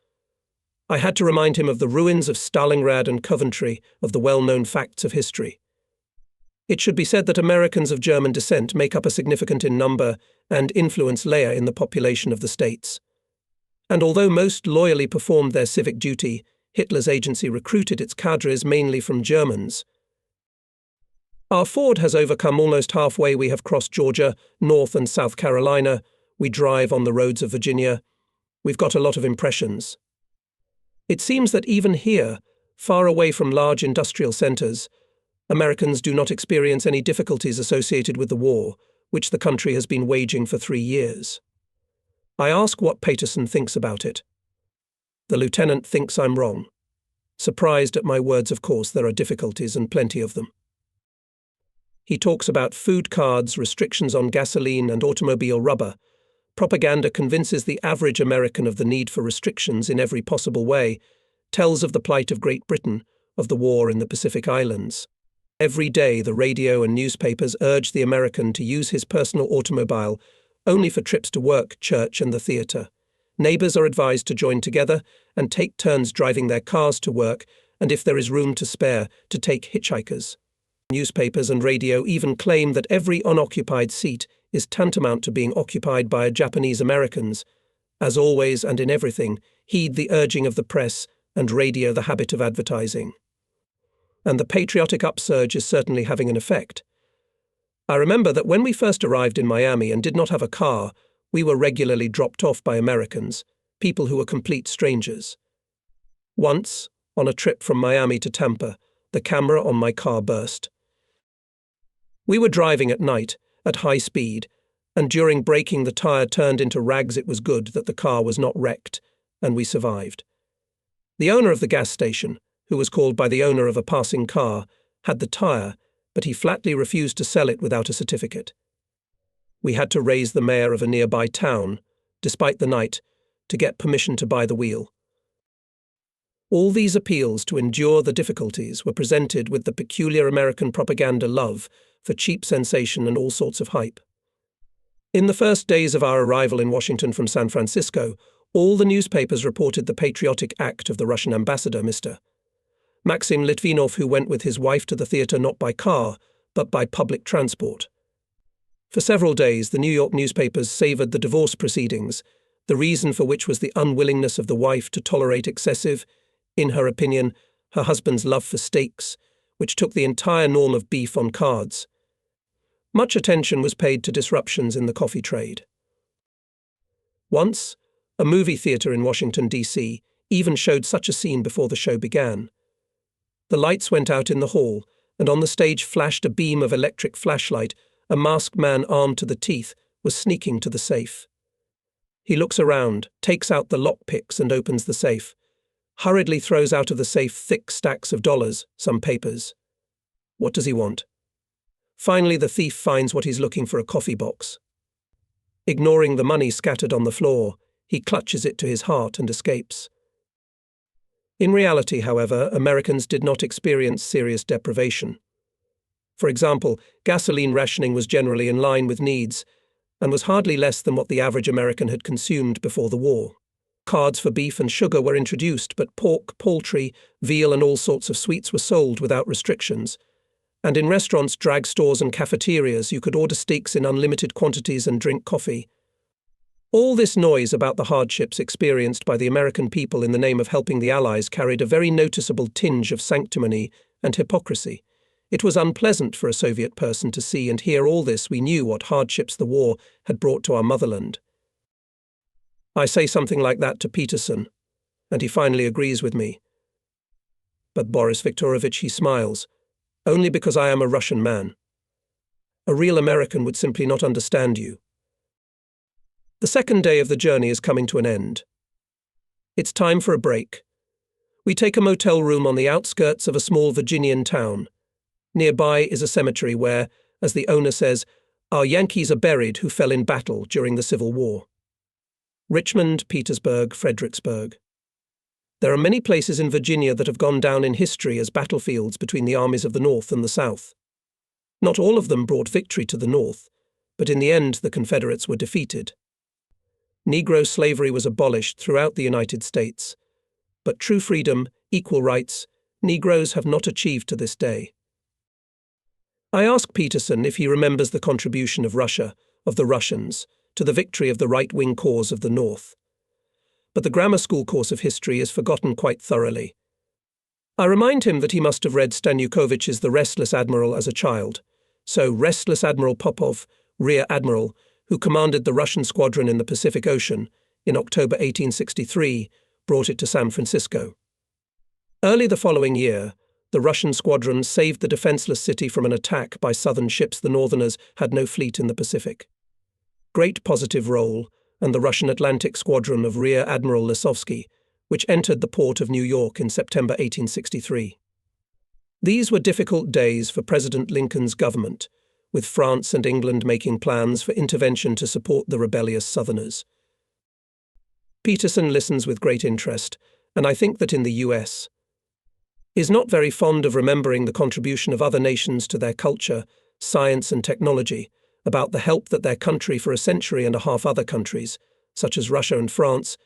I had to remind him of the ruins of Stalingrad and Coventry, of the well-known facts of history. It should be said that Americans of German descent make up a significant in number and influence layer in the population of the states. And although most loyally performed their civic duty, Hitler's agency recruited its cadres mainly from Germans. Our Ford has overcome almost halfway. We have crossed Georgia, North and South Carolina. We drive on the roads of Virginia. We've got a lot of impressions. It seems that even here, far away from large industrial centers, Americans do not experience any difficulties associated with the war, which the country has been waging for 3 years. I ask what Peterson thinks about it. The lieutenant thinks I'm wrong. Surprised at my words, of course, there are difficulties and plenty of them. He talks about food cards, restrictions on gasoline and automobile rubber. Propaganda convinces the average American of the need for restrictions in every possible way, tells of the plight of Great Britain, of the war in the Pacific Islands. Every day the radio and newspapers urge the American to use his personal automobile only for trips to work, church and the theatre. Neighbours are advised to join together and take turns driving their cars to work, and if there is room to spare, to take hitchhikers. Newspapers and radio even claim that every unoccupied seat is tantamount to being occupied by Japanese Americans. As always and in everything, heed the urging of the press and radio the habit of advertising. And the patriotic upsurge is certainly having an effect. I remember that when we first arrived in Miami and did not have a car, we were regularly dropped off by Americans, people who were complete strangers. Once, on a trip from Miami to Tampa, the camera on my car burst. We were driving at night, at high speed, and during braking the tire turned into rags. It was good that the car was not wrecked, and we survived. The owner of the gas station, who was called by the owner of a passing car, had the tire, but he flatly refused to sell it without a certificate. We had to raise the mayor of a nearby town, despite the night, to get permission to buy the wheel. All these appeals to endure the difficulties were presented with the peculiar American propaganda love for cheap sensation and all sorts of hype. In the first days of our arrival in Washington from San Francisco, all the newspapers reported the patriotic act of the Russian ambassador, Mr. Maxim Litvinov, who went with his wife to the theater not by car, but by public transport. For several days, the New York newspapers savored the divorce proceedings, the reason for which was the unwillingness of the wife to tolerate excessive, in her opinion, her husband's love for steaks, which took the entire norm of beef on cards. Much attention was paid to disruptions in the coffee trade. Once, a movie theater in Washington, D.C., even showed such a scene before the show began. The lights went out in the hall, and on the stage flashed a beam of electric flashlight. A masked man armed to the teeth was sneaking to the safe. He looks around, takes out the lockpicks and opens the safe, hurriedly throws out of the safe thick stacks of dollars, some papers. What does he want? Finally, the thief finds what he's looking for: a coffee box. Ignoring the money scattered on the floor, he clutches it to his heart and escapes. In reality, however, Americans did not experience serious deprivation. For example, gasoline rationing was generally in line with needs and was hardly less than what the average American had consumed before the war. Cards for beef and sugar were introduced, but pork, poultry, veal and all sorts of sweets were sold without restrictions. And in restaurants, drag stores and cafeterias, you could order steaks in unlimited quantities and drink coffee. All this noise about the hardships experienced by the American people in the name of helping the Allies carried a very noticeable tinge of sanctimony and hypocrisy. It was unpleasant for a Soviet person to see and hear all this. We knew what hardships the war had brought to our motherland. I say something like that to Peterson, and he finally agrees with me. But Boris Viktorovich, he smiles, only because I am a Russian man. A real American would simply not understand you. The second day of the journey is coming to an end. It's time for a break. We take a motel room on the outskirts of a small Virginian town. Nearby is a cemetery where, as the owner says, our Yankees are buried who fell in battle during the Civil War. Richmond, Petersburg, Fredericksburg. There are many places in Virginia that have gone down in history as battlefields between the armies of the North and the South. Not all of them brought victory to the North, but in the end the Confederates were defeated. Negro slavery was abolished throughout the United States, but true freedom, equal rights, Negroes have not achieved to this day. I ask Peterson if he remembers the contribution of Russia, of the Russians, to the victory of the right-wing cause of the North. But the grammar school course of history is forgotten quite thoroughly. I remind him that he must have read Stanukovich's The Restless Admiral as a child. So Restless Admiral Popov, Rear Admiral, who commanded the Russian squadron in the Pacific Ocean in October 1863, brought it to San Francisco. Early the following year, the Russian squadron saved the defenseless city from an attack by Southern ships. The Northerners had no fleet in the Pacific. Great positive role, and the Russian Atlantic Squadron of Rear Admiral Lisovsky, which entered the port of New York in September 1863. These were difficult days for President Lincoln's government, with France and England making plans for intervention to support the rebellious Southerners. Peterson listens with great interest, and I think that in the US, is not very fond of remembering the contribution of other nations to their culture, science and technology, about the help that their country for a century and a half other countries, such as Russia and France,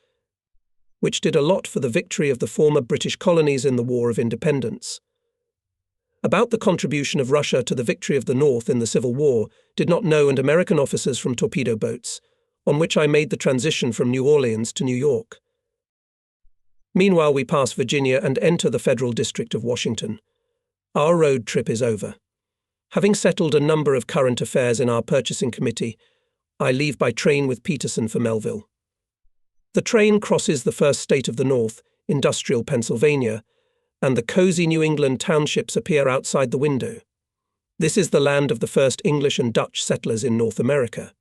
which did a lot for the victory of the former British colonies in the War of Independence. About the contribution of Russia to the victory of the North in the Civil War did not know, and American officers from torpedo boats, on which I made the transition from New Orleans to New York. Meanwhile, we pass Virginia and enter the Federal District of Washington. Our road trip is over. Having settled a number of current affairs in our purchasing committee, I leave by train with Peterson for Melville. The train crosses the first state of the North, industrial Pennsylvania, and the cozy New England townships appear outside the window. This is the land of the first English and Dutch settlers in North America.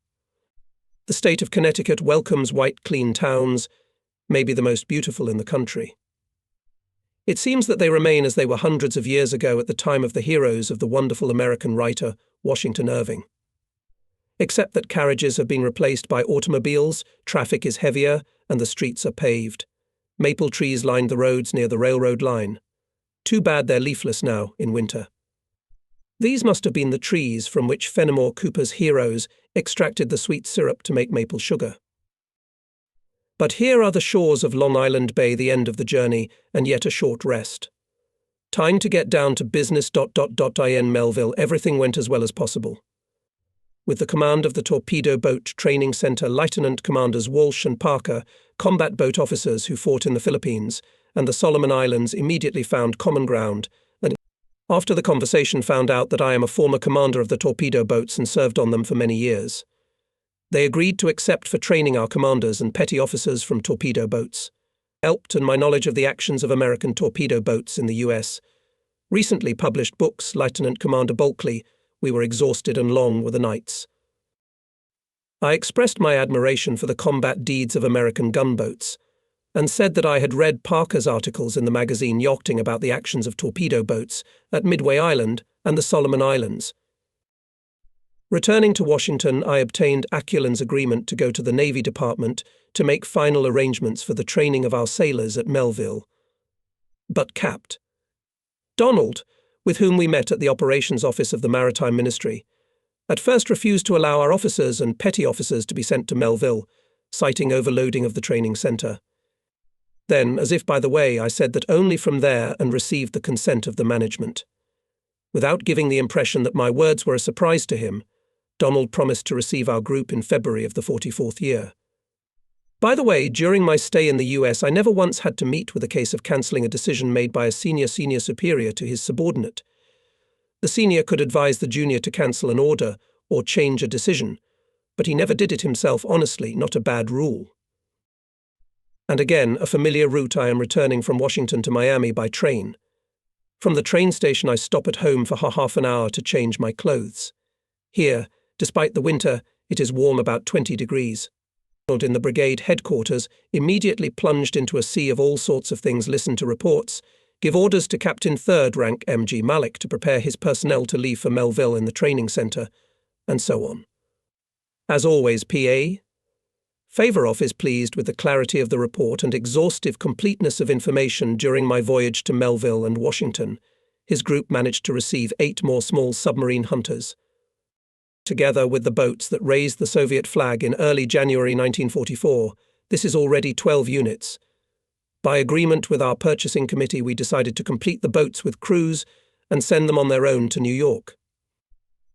The state of Connecticut welcomes white, clean towns, maybe the most beautiful in the country. It seems that they remain as they were hundreds of years ago at the time of the heroes of the wonderful American writer Washington Irving. except that carriages have been replaced by automobiles, traffic is heavier, and the streets are paved. Maple trees lined the roads near the railroad line. Too bad they're leafless now, in winter. These must have been the trees from which Fenimore Cooper's heroes extracted the sweet syrup to make maple sugar. But here are the shores of Long Island Bay, the end of the journey, and yet a short rest. Time to get down to business. In Melville, everything went as well as possible. With the command of the Torpedo Boat Training Center, Lieutenant Commanders Walsh and Parker, combat boat officers who fought in the Philippines, and the Solomon Islands immediately found common ground, and after the conversation found out that I am a former commander of the torpedo boats and served on them for many years. They agreed to accept for training our commanders and petty officers from torpedo boats. Helped, and my knowledge of the actions of American torpedo boats in the U.S. Recently published books, Lieutenant Commander Bulkley, we were exhausted and long were the nights. I expressed my admiration for the combat deeds of American gunboats, and said that I had read Parker's articles in the magazine Yachting about the actions of torpedo boats at Midway Island and the Solomon Islands. Returning to Washington, I obtained Aculin's agreement to go to the Navy Department to make final arrangements for the training of our sailors at Melville. But Capt. Donald, with whom we met at the Operations Office of the Maritime Ministry, at first refused to allow our officers and petty officers to be sent to Melville, citing overloading of the training center. Then, as if by the way, I said that only from there and received the consent of the management. Without giving the impression that my words were a surprise to him, Donald promised to receive our group in February of the 44th year. By the way, during my stay in the US, I never once had to meet with a case of cancelling a decision made by a senior superior to his subordinate. The senior could advise the junior to cancel an order or change a decision, but he never did it himself honestly, not a bad rule. And again, a familiar route, I am returning from Washington to Miami by train. From the train station I stop at home for half an hour to change my clothes. Here, despite the winter, it is warm, about 20 degrees. In the brigade headquarters, immediately plunged into a sea of all sorts of things, listen to reports, give orders to Captain 3rd Rank M.G. Malik to prepare his personnel to leave for Melville in the training center, and so on. As always, P.A. Favourov is pleased with the clarity of the report and exhaustive completeness of information during my voyage to Melville and Washington. His group managed to receive 8 more small submarine hunters. Together with the boats that raised the Soviet flag in early January 1944, this is already 12 units. By agreement with our purchasing committee, we decided to complete the boats with crews and send them on their own to New York.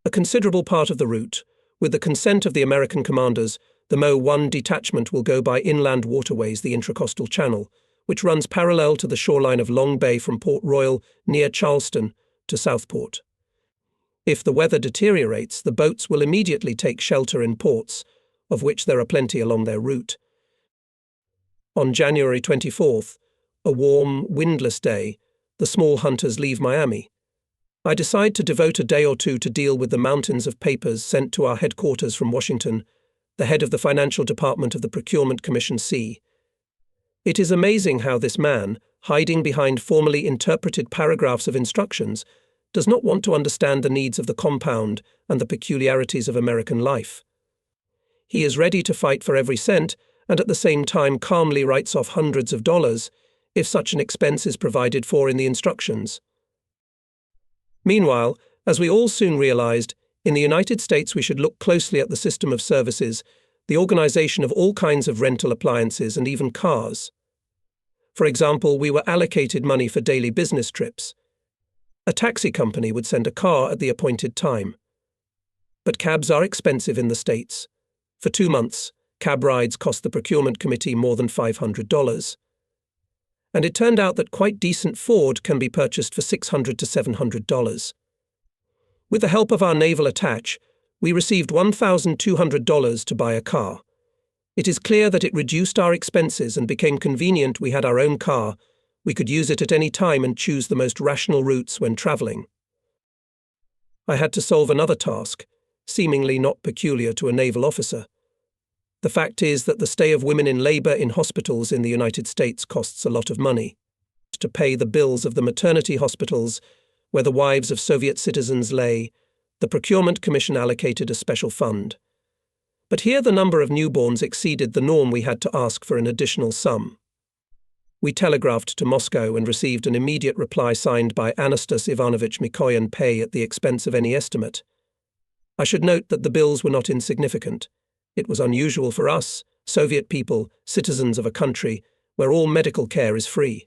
A considerable part of the route, with the consent of the American commanders, the Mo-1 detachment will go by inland waterways, the Intracoastal Channel, which runs parallel to the shoreline of Long Bay from Port Royal near Charleston to Southport. If the weather deteriorates, the boats will immediately take shelter in ports, of which there are plenty along their route. On January 24th, a warm, windless day, the small hunters leave Miami. I decide to devote a day or two to deal with the mountains of papers sent to our headquarters from Washington, the head of the financial department of the Procurement Commission C. It is amazing how this man, hiding behind formally interpreted paragraphs of instructions, does not want to understand the needs of the compound and the peculiarities of American life. He is ready to fight for every cent and at the same time calmly writes off hundreds of dollars if such an expense is provided for in the instructions. Meanwhile, as we all soon realized, in the United States we should look closely at the system of services, the organization of all kinds of rental appliances and even cars. For example, we were allocated money for daily business trips. A taxi company would send a car at the appointed time. But cabs are expensive in the States. For 2 months, cab rides cost the procurement committee more than $500. And it turned out that quite decent Ford can be purchased for $600 to $700. With the help of our naval attach, we received $1,200 to buy a car. It is clear that it reduced our expenses and became convenient. We had our own car. We could use it at any time and choose the most rational routes when travelling. I had to solve another task, seemingly not peculiar to a naval officer. The fact is that the stay of women in labour in hospitals in the United States costs a lot of money. To pay the bills of the maternity hospitals, where the wives of Soviet citizens lay, the Procurement Commission allocated a special fund. But here the number of newborns exceeded the norm. We had to ask for an additional sum. We telegraphed to Moscow and received an immediate reply signed by Anastas Ivanovich Mikoyan, pay at the expense of any estimate. I should note that the bills were not insignificant. It was unusual for us, Soviet people, citizens of a country where all medical care is free.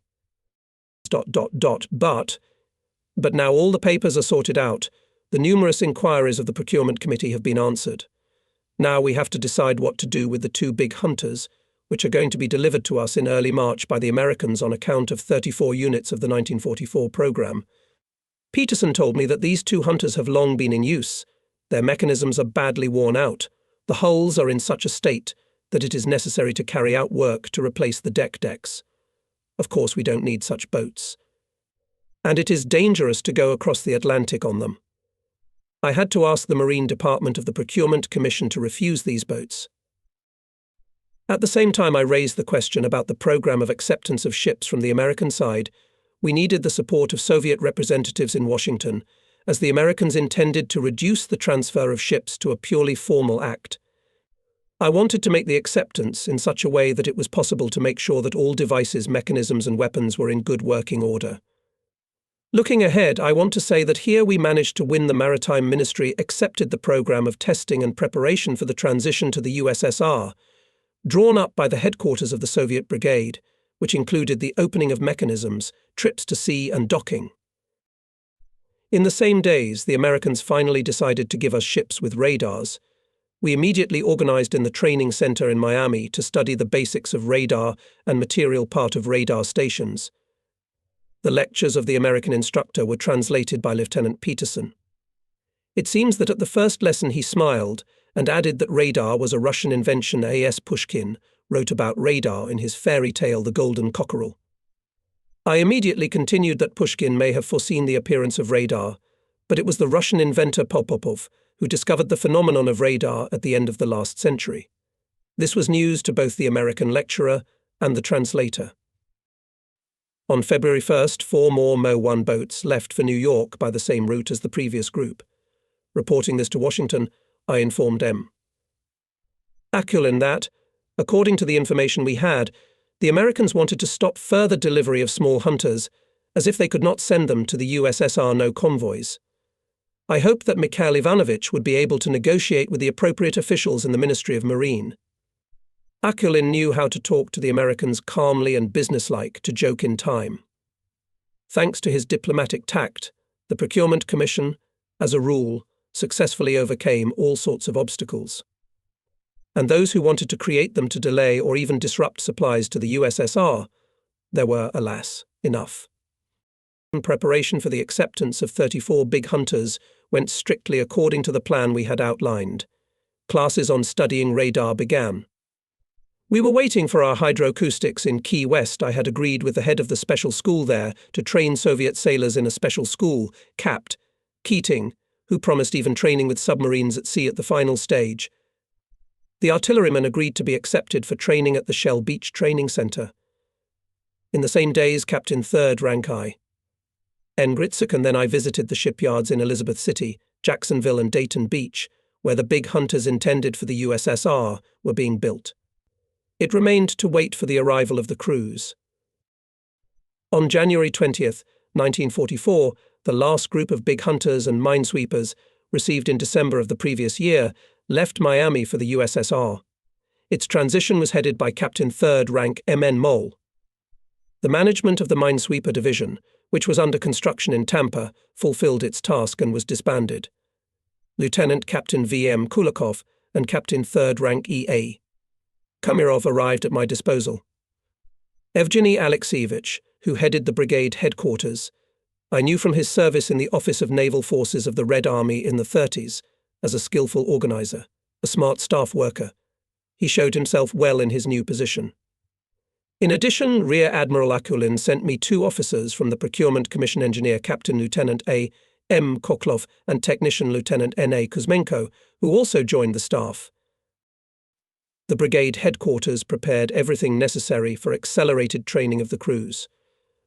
But now all the papers are sorted out. The numerous inquiries of the Procurement Committee have been answered. Now we have to decide what to do with the 2 big hunters, which are going to be delivered to us in early March by the Americans on account of 34 units of the 1944 program. Peterson told me that these 2 hunters have long been in use. Their mechanisms are badly worn out. The hulls are in such a state that it is necessary to carry out work to replace the decks. Of course, we don't need such boats. And it is dangerous to go across the Atlantic on them. I had to ask the Marine Department of the Procurement Commission to refuse these boats. At the same time I raised the question about the program of acceptance of ships from the American side. We needed the support of Soviet representatives in Washington, as the Americans intended to reduce the transfer of ships to a purely formal act. I wanted to make the acceptance in such a way that it was possible to make sure that all devices, mechanisms and weapons were in good working order. Looking ahead, I want to say that here we managed to win. The Maritime Ministry accepted the program of testing and preparation for the transition to the USSR, drawn up by the headquarters of the Soviet Brigade, which included the opening of mechanisms, trips to sea and docking. In the same days, the Americans finally decided to give us ships with radars. We immediately organized in the training center in Miami to study the basics of radar and material part of radar stations. The lectures of the American instructor were translated by Lieutenant Peterson. It seems that at the first lesson he smiled and added that radar was a Russian invention. A.S. Pushkin wrote about radar in his fairy tale The Golden Cockerel. I immediately continued that Pushkin may have foreseen the appearance of radar, but it was the Russian inventor Popov who discovered the phenomenon of radar at the end of the last century. This was news to both the American lecturer and the translator. On February 1st, 4 more Mo-1 boats left for New York by the same route as the previous group. Reporting this to Washington, I informed M. Akulin that, according to the information we had, the Americans wanted to stop further delivery of small hunters, as if they could not send them to the USSR. No convoys. I hoped that Mikhail Ivanovich would be able to negotiate with the appropriate officials in the Ministry of Marine. Akulin knew how to talk to the Americans calmly and businesslike, to joke in time. Thanks to his diplomatic tact, the Procurement Commission, as a rule, successfully overcame all sorts of obstacles. And those who wanted to create them to delay or even disrupt supplies to the USSR, there were, alas, enough. In preparation for the acceptance of 34 big hunters went strictly according to the plan we had outlined. Classes on studying radar began. We were waiting for our hydroacoustics in Key West. I had agreed with the head of the special school there to train Soviet sailors in a special school, Capt. Keating, who promised even training with submarines at sea at the final stage. The artillerymen agreed to be accepted for training at the Shell Beach Training Center. In the same days, Captain 3rd rank I. N. Gritzik, and then I visited the shipyards in Elizabeth City, Jacksonville and Dayton Beach, where the big hunters intended for the USSR were being built. It remained to wait for the arrival of the crews. On January 20th, 1944, the last group of big hunters and minesweepers, received in December of the previous year, left Miami for the USSR. Its transition was headed by Captain 3rd rank M.N. Mole. The management of the Minesweeper Division, which was under construction in Tampa, fulfilled its task and was disbanded. Lieutenant Captain V.M. Kulakov and Captain 3rd rank E.A. Kamirov arrived at my disposal. Evgeny Alexeyevich, who headed the brigade headquarters, I knew from his service in the Office of Naval Forces of the Red Army in the 30s, as a skillful organizer, a smart staff worker. He showed himself well in his new position. In addition, Rear Admiral Akulin sent me 2 officers from the Procurement Commission, Engineer Captain Lieutenant A. M. Koklov and Technician Lieutenant N. A. Kuzmenko, who also joined the staff. The brigade headquarters prepared everything necessary for accelerated training of the crews,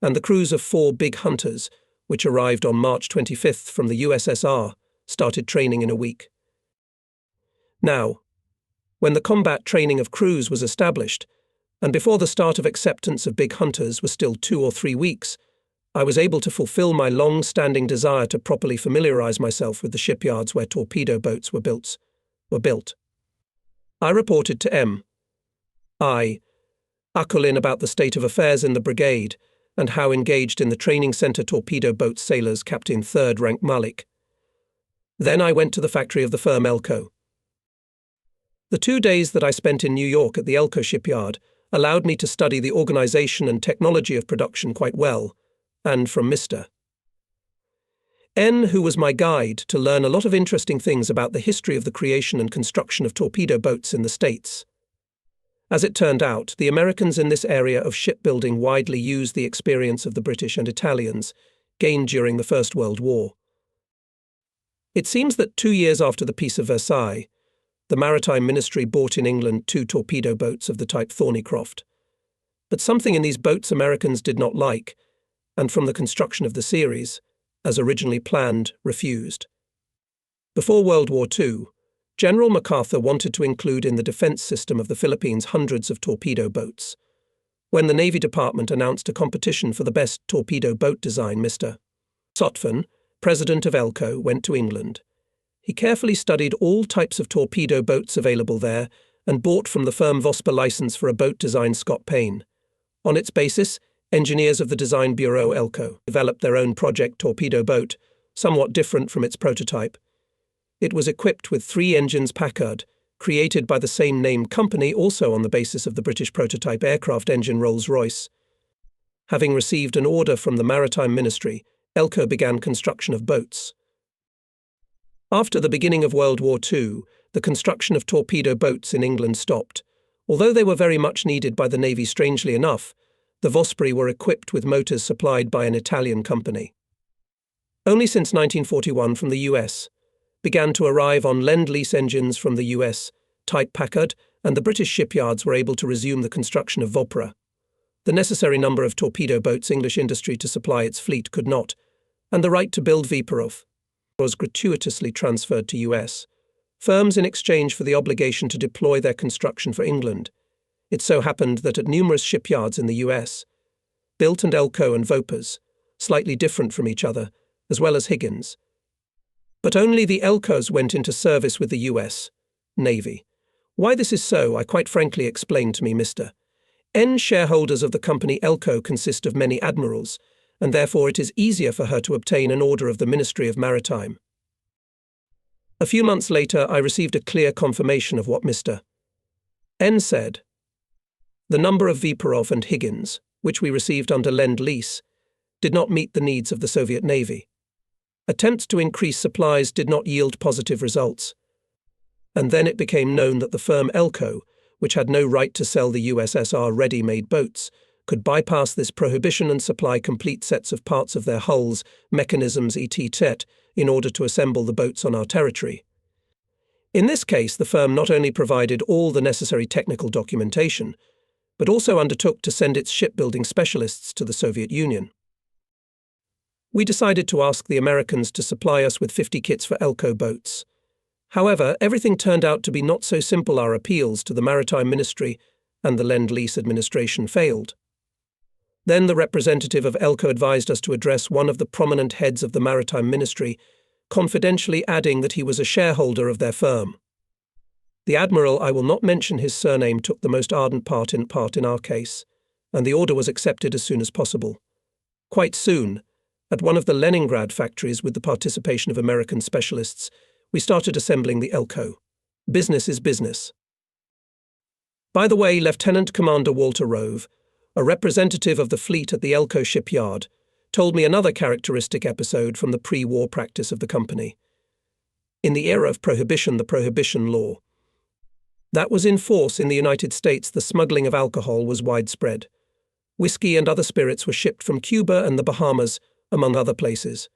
and the crews of 4 big hunters, which arrived on March 25th from the USSR, started training in a week. Now, when the combat training of crews was established, and before the start of acceptance of big hunters was still 2 or 3 weeks, I was able to fulfill my long-standing desire to properly familiarize myself with the shipyards where torpedo boats were built. I reported to M.I. Akulin about the state of affairs in the brigade and how engaged in the training center torpedo boat sailors Captain 3rd Rank Malik. Then I went to the factory of the firm Elco. The 2 days that I spent in New York at the Elco shipyard allowed me to study the organization and technology of production quite well, and from Mr. N, who was my guide, to learn a lot of interesting things about the history of the creation and construction of torpedo boats in the States. As it turned out, the Americans in this area of shipbuilding widely used the experience of the British and Italians, gained during the First World War. It seems that 2 years after the Peace of Versailles, the Maritime Ministry bought in England 2 torpedo boats of the type Thornycroft. But something in these boats Americans did not like, and from the construction of the series, as originally planned, refused. Before World War II, General MacArthur wanted to include in the defense system of the Philippines hundreds of torpedo boats. When the Navy Department announced a competition for the best torpedo boat design, Mr. Sotvan, president of Elco, went to England. He carefully studied all types of torpedo boats available there and bought from the firm Vosper license for a boat design Scott Payne. On its basis, engineers of the design bureau Elco developed their own project torpedo boat, somewhat different from its prototype. It was equipped with 3 engines Packard, created by the same name company also on the basis of the British prototype aircraft engine Rolls-Royce. Having received an order from the Maritime Ministry, Elco began construction of boats. After the beginning of World War II, the construction of torpedo boats in England stopped. Although they were very much needed by the Navy, strangely enough, the Vospri were equipped with motors supplied by an Italian company. Only since 1941 from the US began to arrive on Lend-Lease engines from the US, type Packard, and the British shipyards were able to resume the construction of Vopra. The necessary number of torpedo boats English industry to supply its fleet could not, and the right to build Viparov was gratuitously transferred to US firms in exchange for the obligation to deploy their construction for England. It so happened that at numerous shipyards in the US, Built and Elco and Vopers, slightly different from each other, as well as Higgins. But only the Elcos went into service with the US Navy. Why this is so, I quite frankly explained to me Mr. N. Shareholders of the company Elco consist of many admirals, and therefore it is easier for her to obtain an order of the Ministry of Maritime. A few months later, I received a clear confirmation of what Mr. N. said. The number of Viparov and Higgins, which we received under Lend-Lease, did not meet the needs of the Soviet Navy. Attempts to increase supplies did not yield positive results. And then it became known that the firm Elco, which had no right to sell the USSR ready-made boats, could bypass this prohibition and supply complete sets of parts of their hulls, mechanisms etc. in order to assemble the boats on our territory. In this case, the firm not only provided all the necessary technical documentation, but also undertook to send its shipbuilding specialists to the Soviet Union. We decided to ask the Americans to supply us with 50 kits for Elco boats. However, everything turned out to be not so simple. Our appeals to the Maritime Ministry and the Lend-Lease administration failed. Then the representative of Elco advised us to address one of the prominent heads of the Maritime Ministry, confidentially adding that he was a shareholder of their firm. The admiral, I will not mention his surname, took the most ardent part in our case, and the order was accepted as soon as possible. Quite soon, at one of the Leningrad factories with the participation of American specialists, we started assembling the Elco. Business is business. By the way, Lieutenant Commander Walter Rove, a representative of the fleet at the Elco shipyard, told me another characteristic episode from the pre-war practice of the company. In the era of prohibition, the prohibition law that was in force in the United States, the smuggling of alcohol was widespread. Whiskey and other spirits were shipped from Cuba and the Bahamas, among other places.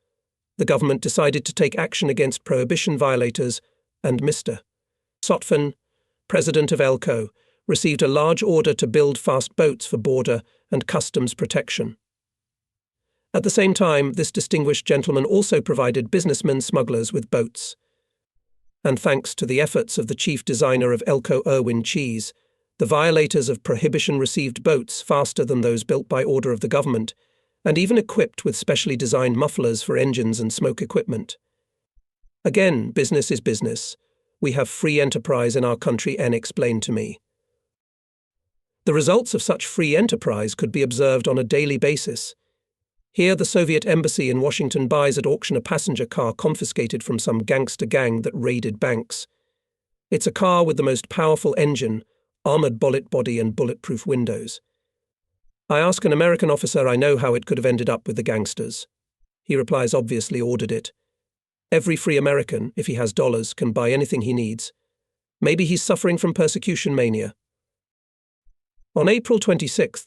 The government decided to take action against prohibition violators, and Mr. Sotvan, president of Elco, received a large order to build fast boats for border and customs protection. At the same time, this distinguished gentleman also provided businessmen smugglers with boats. and thanks to the efforts of the chief designer of Elco Irwin Cheese, the violators of prohibition received boats faster than those built by order of the government, and even equipped with specially designed mufflers for engines and smoke equipment. Again, business is business. We have free enterprise in our country, N explained to me. The results of such free enterprise could be observed on a daily basis. Here, the Soviet embassy in Washington buys at auction a passenger car confiscated from some gangster gang that raided banks. It's a car with the most powerful engine, armored bullet body and bulletproof windows. I ask an American officer I know how it could have ended up with the gangsters. He replies, obviously ordered it. Every free American, if he has dollars, can buy anything he needs. Maybe he's suffering from persecution mania. On April 26,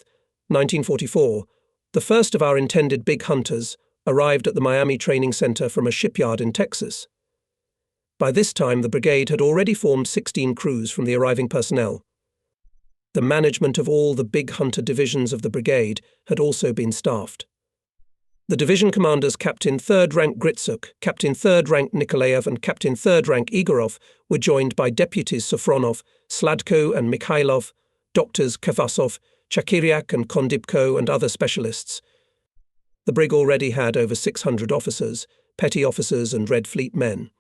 1944, the first of our intended big hunters arrived at the Miami Training Center from a shipyard in Texas. By this time, the brigade had already formed 16 crews from the arriving personnel. The management of all the big hunter divisions of the brigade had also been staffed. The division commanders Captain 3rd Rank Gritsuk, Captain 3rd Rank Nikolaev and Captain 3rd Rank Igorov were joined by deputies Sofronov, Sladko and Mikhailov, doctors Kvasov, Chakiryak and Kondybko and other specialists. The brig already had over 600 officers, petty officers and Red Fleet men.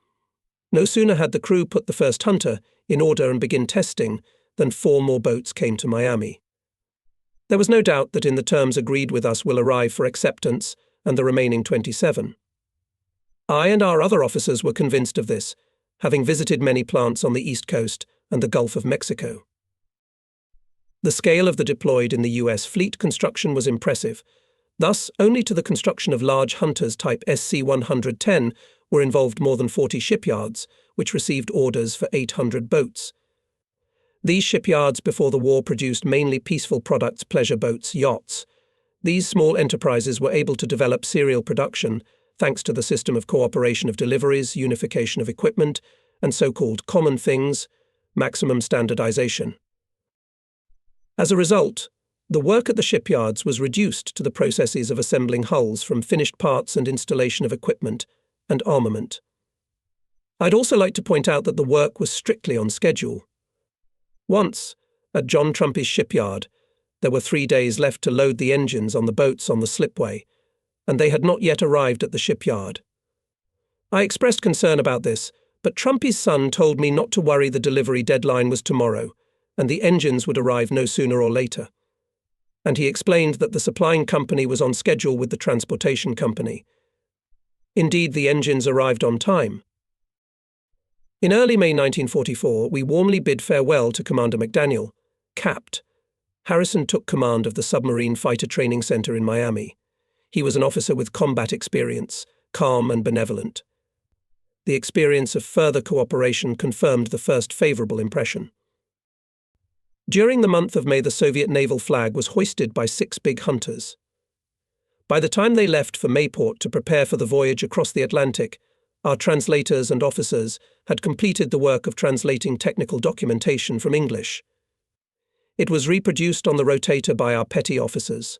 No sooner had the crew put the first hunter in order and begin testing than 4 more boats came to Miami. There was no doubt that in the terms agreed with us will arrive for acceptance and the remaining 27. I and our other officers were convinced of this, having visited many plants on the East Coast and the Gulf of Mexico. The scale of the deployed in the U.S. fleet construction was impressive. Thus, only to the construction of large hunters type SC-110 were involved more than 40 shipyards, which received orders for 800 boats. These shipyards before the war produced mainly peaceful products, pleasure boats, yachts. These small enterprises were able to develop serial production thanks to the system of cooperation of deliveries, unification of equipment, and so-called common things, maximum standardization. As a result, the work at the shipyards was reduced to the processes of assembling hulls from finished parts and installation of equipment and armament. I'd also like to point out that the work was strictly on schedule. Once, at John Trumpy's shipyard, there were 3 days left to load the engines on the boats on the slipway, and they had not yet arrived at the shipyard. I expressed concern about this, but Trumpy's son told me not to worry, the delivery deadline was tomorrow, and the engines would arrive no sooner or later. And he explained that the supplying company was on schedule with the transportation company. Indeed, the engines arrived on time. In early May 1944, we warmly bid farewell to Commander McDaniel, Capt. Harrison took command of the Submarine Fighter Training Center in Miami. He was an officer with combat experience, calm and benevolent. The experience of further cooperation confirmed the first favorable impression. During the month of May, the Soviet naval flag was hoisted by 6 big hunters. By the time they left for Mayport to prepare for the voyage across the Atlantic, our translators and officers had completed the work of translating technical documentation from English. It was reproduced on the rotator by our petty officers.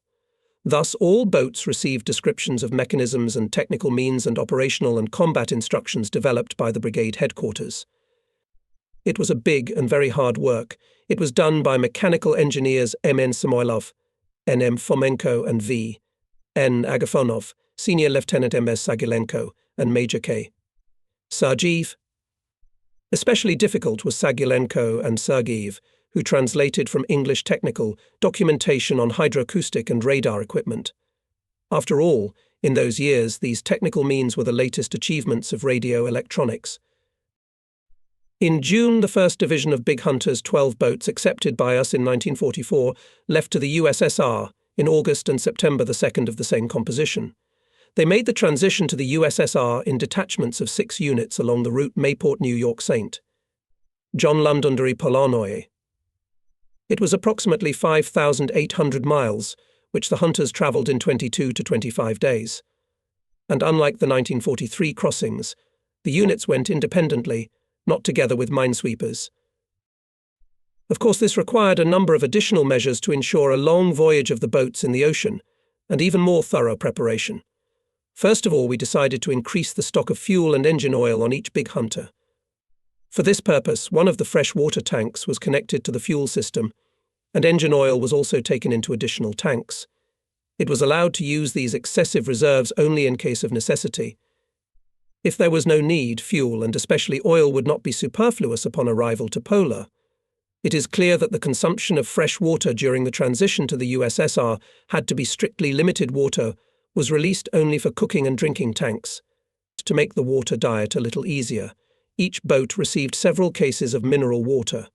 Thus, all boats received descriptions of mechanisms and technical means and operational and combat instructions developed by the brigade headquarters. It was a big and very hard work. It was done by mechanical engineers M.N. Samoilov, N.M. Fomenko and V.N. Agafonov, Senior Lieutenant M.S. Sagilenko, and Major K. Sergeev. Especially difficult was Sagilenko and Sergeev, who translated from English technical documentation on hydroacoustic and radar equipment. After all, in those years, these technical means were the latest achievements of radio electronics. In June, the 1st Division of Big Hunter's 12 boats accepted by us in 1944 left to the USSR in August and September the 2nd of the same composition. They made the transition to the USSR in detachments of 6 units along the route Mayport-New York-St. John Londonderry Polanoye. It was approximately 5,800 miles, which the hunters travelled in 22 to 25 days. And unlike the 1943 crossings, the units went independently, not together with minesweepers. Of course, this required a number of additional measures to ensure a long voyage of the boats in the ocean, and even more thorough preparation. First of all, we decided to increase the stock of fuel and engine oil on each big hunter. For this purpose, one of the fresh water tanks was connected to the fuel system, and engine oil was also taken into additional tanks. It was allowed to use these excessive reserves only in case of necessity. If there was no need, fuel, and especially oil, would not be superfluous upon arrival to Pola. It is clear that the consumption of fresh water during the transition to the USSR had to be strictly limited. Water was released only for cooking and drinking tanks. To make the water diet a little easier, each boat received several cases of mineral water.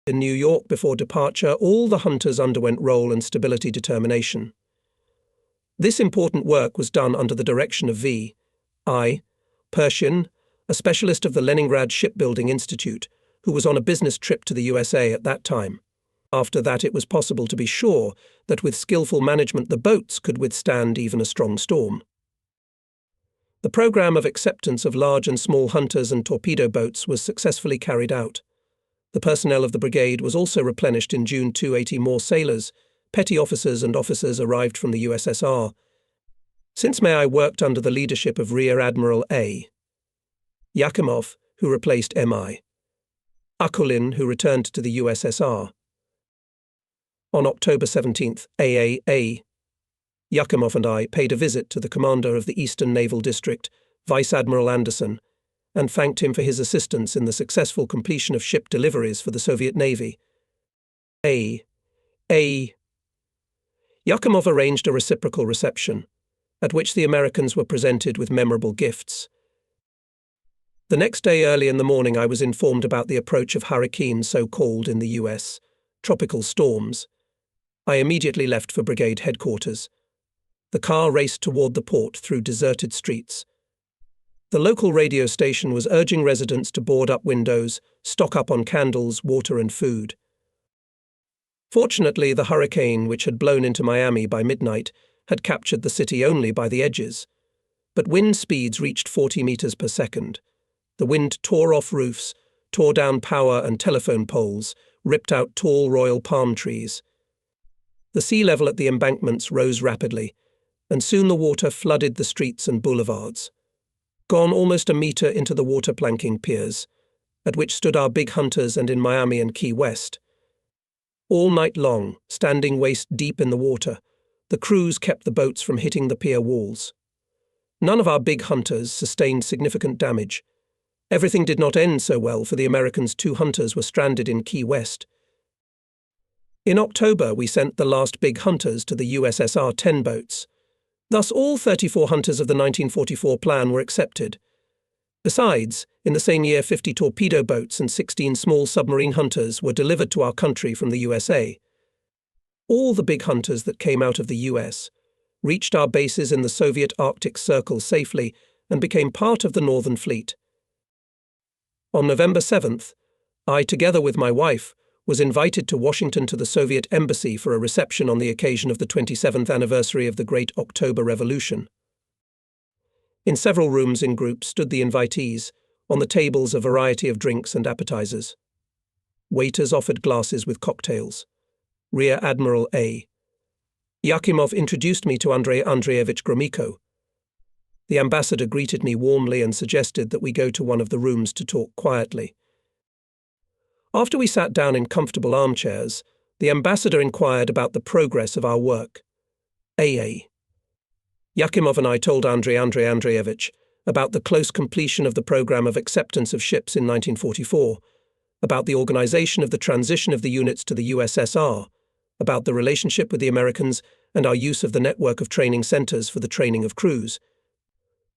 In New York before departure, all the hunters underwent roll and stability determination. This important work was done under the direction of V.I. Pershing, a specialist of the Leningrad Shipbuilding Institute, who was on a business trip to the USA at that time. After that, it was possible to be sure that with skillful management the boats could withstand even a strong storm. The program of acceptance of large and small hunters and torpedo boats was successfully carried out. The personnel of the brigade was also replenished in June. 280 more sailors, petty officers and officers arrived from the USSR. Since May, I worked under the leadership of Rear Admiral A. Yakimov, who replaced M.I. Akulin, who returned to the USSR. On October 17th, A.A. Yakimov and I paid a visit to the commander of the Eastern Naval District, Vice Admiral Anderson, and thanked him for his assistance in the successful completion of ship deliveries for the Soviet Navy. A. Yakimov arranged a reciprocal reception, at which the Americans were presented with memorable gifts. The next day early in the morning I was informed about the approach of hurricanes, so called in the US, tropical storms. I immediately left for brigade headquarters. The car raced toward the port through deserted streets. The local radio station was urging residents to board up windows, stock up on candles, water and food. Fortunately, the hurricane, which had blown into Miami by midnight, had captured the city only by the edges. But wind speeds reached 40 meters per second. The wind tore off roofs, tore down power and telephone poles, ripped out tall royal palm trees. The sea level at the embankments rose rapidly, and soon the water flooded the streets and boulevards. Gone almost a meter into the water planking piers, at which stood our big hunters and in Miami and Key West. All night long, standing waist deep in the water, the crews kept the boats from hitting the pier walls. None of our big hunters sustained significant damage. Everything did not end so well, for the Americans' 2 hunters were stranded in Key West. In October, we sent the last big hunters to the USSR 10 boats. Thus, all 34 hunters of the 1944 plan were accepted. Besides, in the same year 50 torpedo boats and 16 small submarine hunters were delivered to our country from the USA. All the big hunters that came out of the US reached our bases in the Soviet Arctic Circle safely and became part of the Northern Fleet. On November 7th, I, together with my wife, was invited to Washington to the Soviet Embassy for a reception on the occasion of the 27th anniversary of the Great October Revolution. In several rooms in groups stood the invitees, on the tables a variety of drinks and appetizers. Waiters offered glasses with cocktails. Rear Admiral A. Yakimov introduced me to Andrei Andreevich Gromyko. The ambassador greeted me warmly and suggested that we go to one of the rooms to talk quietly. After we sat down in comfortable armchairs, the ambassador inquired about the progress of our work. A. Yakimov and I told Andrei Andreevich about the close completion of the program of acceptance of ships in 1944, about the organization of the transition of the units to the USSR, about the relationship with the Americans and our use of the network of training centers for the training of crews.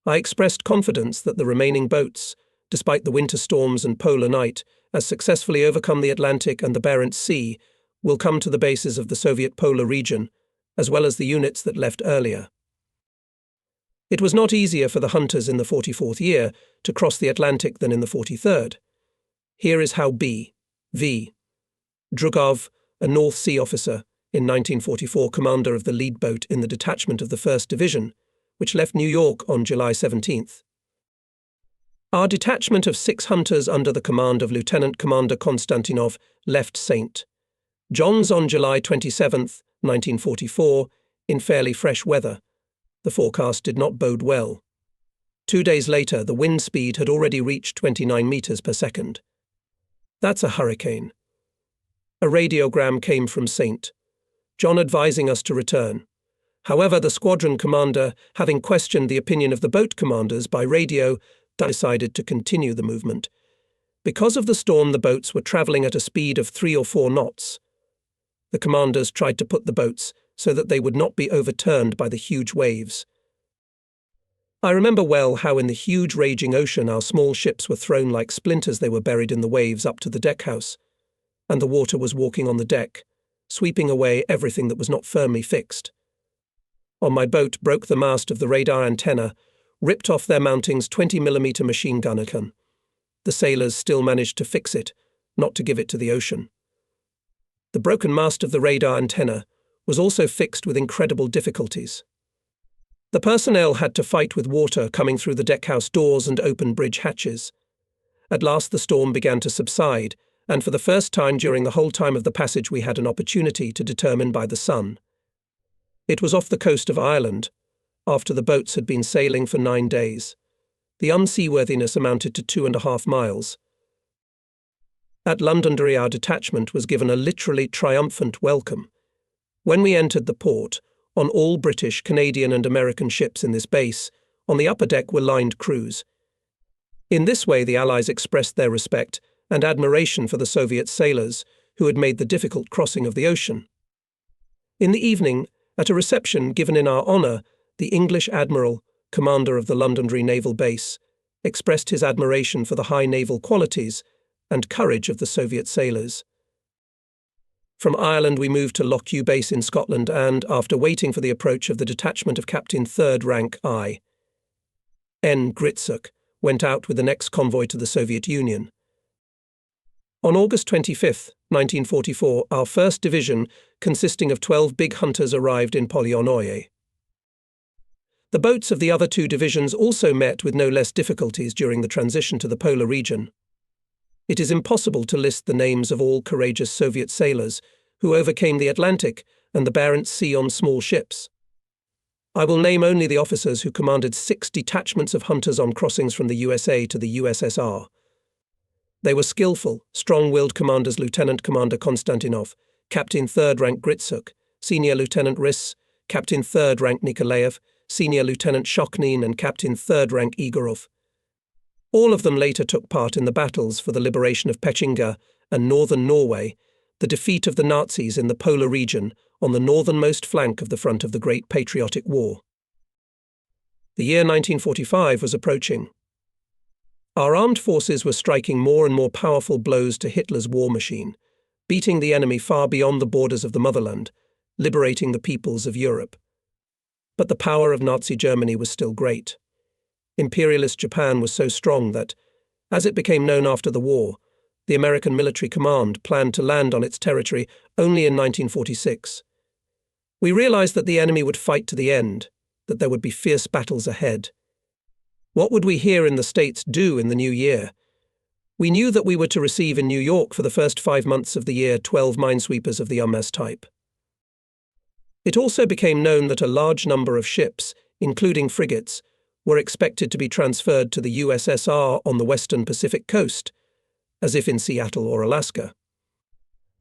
I expressed confidence that the remaining boats, despite the winter storms and polar night, as successfully overcome the Atlantic and the Barents Sea, will come to the bases of the Soviet polar region, as well as the units that left earlier. It was not easier for the hunters in the 44th year to cross the Atlantic than in the 43rd. Here is how V. Drugov, a North Sea officer, in 1944 commander of the lead boat in the detachment of the 1st Division, which left New York on July 17th. Our detachment of 6 hunters under the command of Lieutenant Commander Konstantinov left St. John's on July 27, 1944, in fairly fresh weather. The forecast did not bode well. 2 days later, the wind speed had already reached 29 meters per second. That's a hurricane. A radiogram came from St. John advising us to return. However, the squadron commander, having questioned the opinion of the boat commanders by radio, decided to continue the movement. Because of the storm, the boats were travelling at a speed of 3 or 4 knots. The commanders tried to put the boats so that they would not be overturned by the huge waves. I remember well how in the huge raging ocean our small ships were thrown like splinters. They were buried in the waves up to the deckhouse, and the water was walking on the deck, sweeping away everything that was not firmly fixed. On my boat broke the mast of the radar antenna, ripped off their mountings 20mm machine gun. The sailors still managed to fix it, not to give it to the ocean. The broken mast of the radar antenna was also fixed with incredible difficulties. The personnel had to fight with water coming through the deckhouse doors and open bridge hatches. At last the storm began to subside, and for the first time during the whole time of the passage we had an opportunity to determine by the sun. It was off the coast of Ireland, after the boats had been sailing for 9 days. The unseaworthiness amounted to 2.5 miles. At Londonderry our detachment was given a literally triumphant welcome. When we entered the port, on all British, Canadian and American ships in this base, on the upper deck were lined crews. In this way the Allies expressed their respect and admiration for the Soviet sailors who had made the difficult crossing of the ocean. In the evening, at a reception given in our honour, the English Admiral, commander of the Londonderry Naval Base, expressed his admiration for the high naval qualities and courage of the Soviet sailors. From Ireland we moved to Lockhew Base in Scotland and, after waiting for the approach of the detachment of Captain 3rd Rank I. N. Gritsuk, went out with the next convoy to the Soviet Union. On August 25, 1944, our 1st Division, consisting of 12 big hunters, arrived in Polyonoye. The boats of the other 2 divisions also met with no less difficulties during the transition to the polar region. It is impossible to list the names of all courageous Soviet sailors who overcame the Atlantic and the Barents Sea on small ships. I will name only the officers who commanded 6 detachments of hunters on crossings from the USA to the USSR. They were skillful, strong-willed commanders: Lieutenant Commander Konstantinov, Captain 3rd Rank Gritsuk, Senior Lieutenant Riss, Captain 3rd Rank Nikolaev, Senior Lieutenant Shokhnin and Captain 3rd Rank Igorov. All of them later took part in the battles for the liberation of Pechinga and northern Norway, the defeat of the Nazis in the polar region on the northernmost flank of the front of the Great Patriotic War. The year 1945 was approaching. Our armed forces were striking more and more powerful blows to Hitler's war machine, beating the enemy far beyond the borders of the motherland, liberating the peoples of Europe. But the power of Nazi Germany was still great. Imperialist Japan was so strong that, as it became known after the war, the American military command planned to land on its territory only in 1946. We realized that the enemy would fight to the end, that there would be fierce battles ahead. What would we here in the States do in the new year? We knew that we were to receive in New York for the first 5 months of the year 12 minesweepers of the UMAS type. It also became known that a large number of ships, including frigates, were expected to be transferred to the USSR on the western Pacific coast, as if in Seattle or Alaska.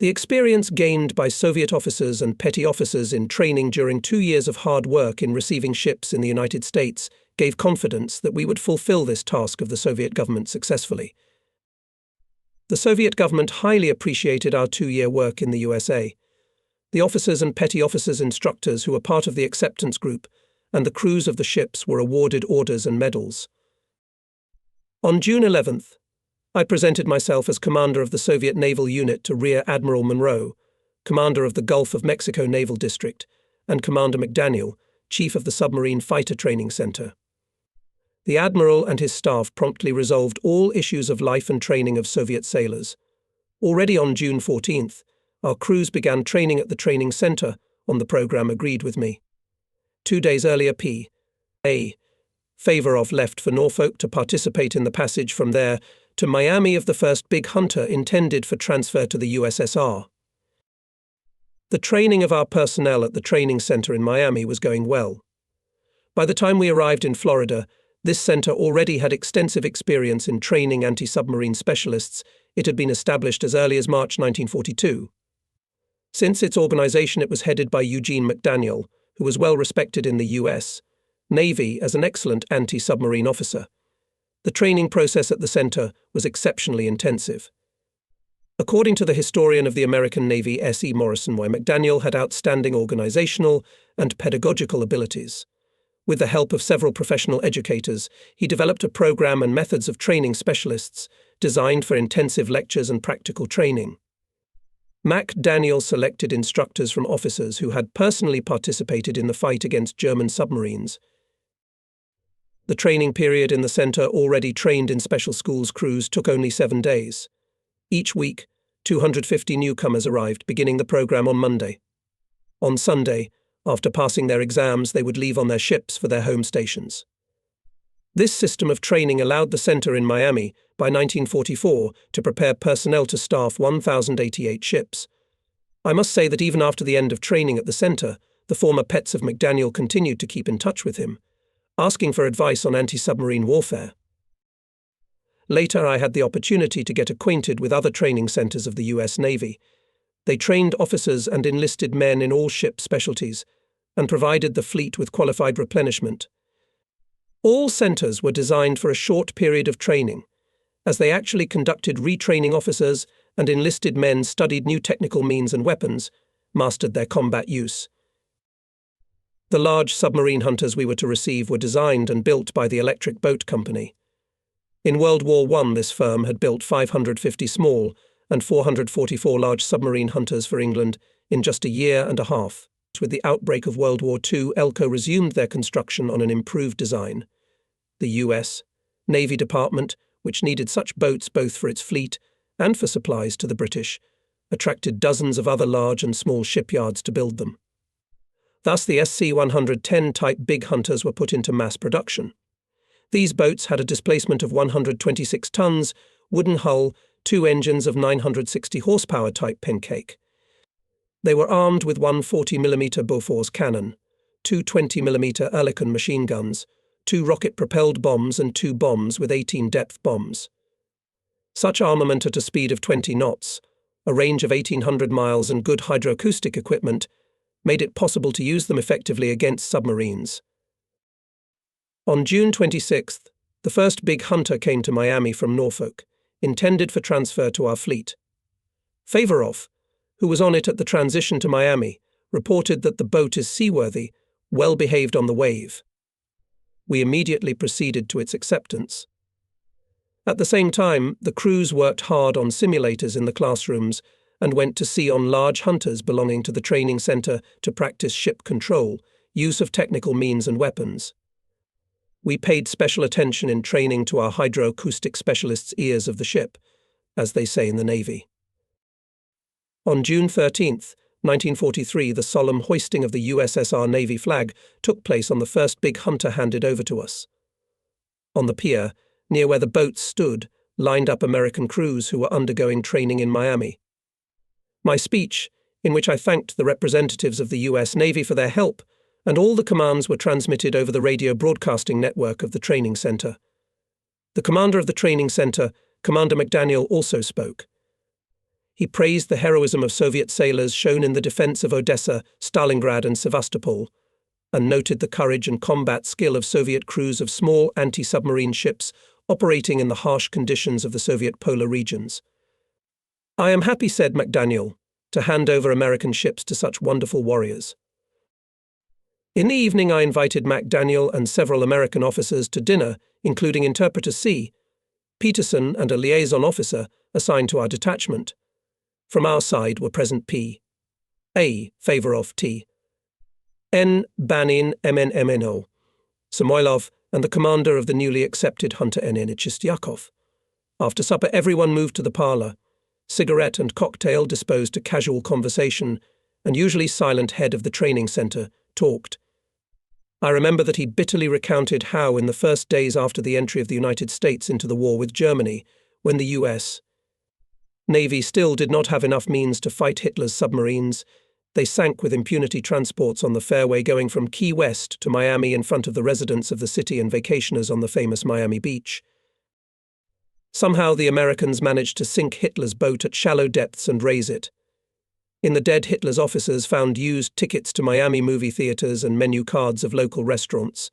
The experience gained by Soviet officers and petty officers in training during 2 years of hard work in receiving ships in the United States gave confidence that we would fulfill this task of the Soviet government successfully. The Soviet government highly appreciated our 2-year work in the USA. The officers and petty officers instructors who were part of the acceptance group and the crews of the ships were awarded orders and medals. On June 11th, I presented myself as commander of the Soviet naval unit to Rear Admiral Monroe, commander of the Gulf of Mexico Naval District, and Commander McDaniel, chief of the Submarine Fighter Training Center. The admiral and his staff promptly resolved all issues of life and training of Soviet sailors. Already on June 14th, our crews began training at the training center on the program agreed with me. 2 days earlier, P.A. Favorov left for Norfolk to participate in the passage from there to Miami of the first big hunter intended for transfer to the USSR. The training of our personnel at the training center in Miami was going well. By the time we arrived in Florida, This center already had extensive experience in training anti-submarine specialists. It had been established as early as March 1942. Since its organization, it was headed by Eugene McDaniel, who was well respected in the U.S. Navy as an excellent anti-submarine officer. The training process at the center was exceptionally intensive. According to the historian of the American Navy, S.E. Morrison, McDaniel had outstanding organizational and pedagogical abilities. With the help of several professional educators, he developed a program and methods of training specialists designed for intensive lectures and practical training. McDaniel selected instructors from officers who had personally participated in the fight against German submarines. The training period in the center, already trained in special schools crews, took only 7 days. Each week, 250 newcomers arrived, beginning the program on Monday. On Sunday, after passing their exams, they would leave on their ships for their home stations. This system of training allowed the center in Miami, by 1944, to prepare personnel to staff 1,088 ships. I must say that even after the end of training at the center, the former pets of McDaniel continued to keep in touch with him, asking for advice on anti-submarine warfare. Later, I had the opportunity to get acquainted with other training centers of the U.S. Navy. They trained officers and enlisted men in all ship specialties and provided the fleet with qualified replenishment. All centers were designed for a short period of training, as they actually conducted retraining officers, and enlisted men studied new technical means and weapons, mastered their combat use. The large submarine hunters we were to receive were designed and built by the Electric Boat Company. In World War I, this firm had built 550 small and 444 large submarine hunters for England in just a year and a half. With the outbreak of World War II, Elco resumed their construction on an improved design. The U.S. Navy Department, which needed such boats both for its fleet and for supplies to the British, attracted dozens of other large and small shipyards to build them. Thus, the SC-110 type big hunters were put into mass production. These boats had a displacement of 126 tons, wooden hull, 2 engines of 960 horsepower type pancake. They were armed with one 40mm Bofors cannon, 2 20mm Oerlikon machine guns, 2 rocket-propelled bombs and 2 bombs with 18 depth bombs. Such armament at a speed of 20 knots, a range of 1,800 miles and good hydroacoustic equipment made it possible to use them effectively against submarines. On June 26th, the first big hunter came to Miami from Norfolk, intended for transfer to our fleet. Favourov, who was on it at the transition to Miami, reported that the boat is seaworthy, well behaved on the wave. We immediately proceeded to its acceptance. At the same time, the crews worked hard on simulators in the classrooms and went to sea on large hunters belonging to the training center to practice ship control, use of technical means and weapons. We paid special attention in training to our hydroacoustic specialists' ears of the ship, as they say in the Navy. On June 13th, 1943, the solemn hoisting of the USSR Navy flag took place on the first big hunter handed over to us. On the pier, near where the boats stood, lined up American crews who were undergoing training in Miami. My speech, in which I thanked the representatives of the U.S. Navy for their help, and all the commands were transmitted over the radio broadcasting network of the training center. The commander of the training center, Commander McDaniel, also spoke. He praised the heroism of Soviet sailors shown in the defense of Odessa, Stalingrad and Sevastopol, and noted the courage and combat skill of Soviet crews of small anti-submarine ships operating in the harsh conditions of the Soviet polar regions. "I am happy," said McDaniel, "to hand over American ships to such wonderful warriors." In the evening, I invited McDaniel and several American officers to dinner, including Interpreter C, Peterson and a liaison officer assigned to our detachment. From our side were present P. A. Favourov T. N. Banin MNMNO, Samoylov, and the commander of the newly accepted Hunter NN Chistyakov. After supper, everyone moved to the parlour. Cigarette and cocktail disposed to casual conversation, and usually silent head of the training centre talked. I remember that he bitterly recounted how, in the first days after the entry of the United States into the war with Germany, when the U.S. Navy still did not have enough means to fight Hitler's submarines, They sank with impunity transports on the fairway going from Key West to Miami in front of the residents of the city and vacationers on the famous Miami beach. Somehow the Americans managed to sink Hitler's boat at shallow depths and raise it. In the dead, Hitler's officers found used tickets to Miami movie theaters and menu cards of local restaurants.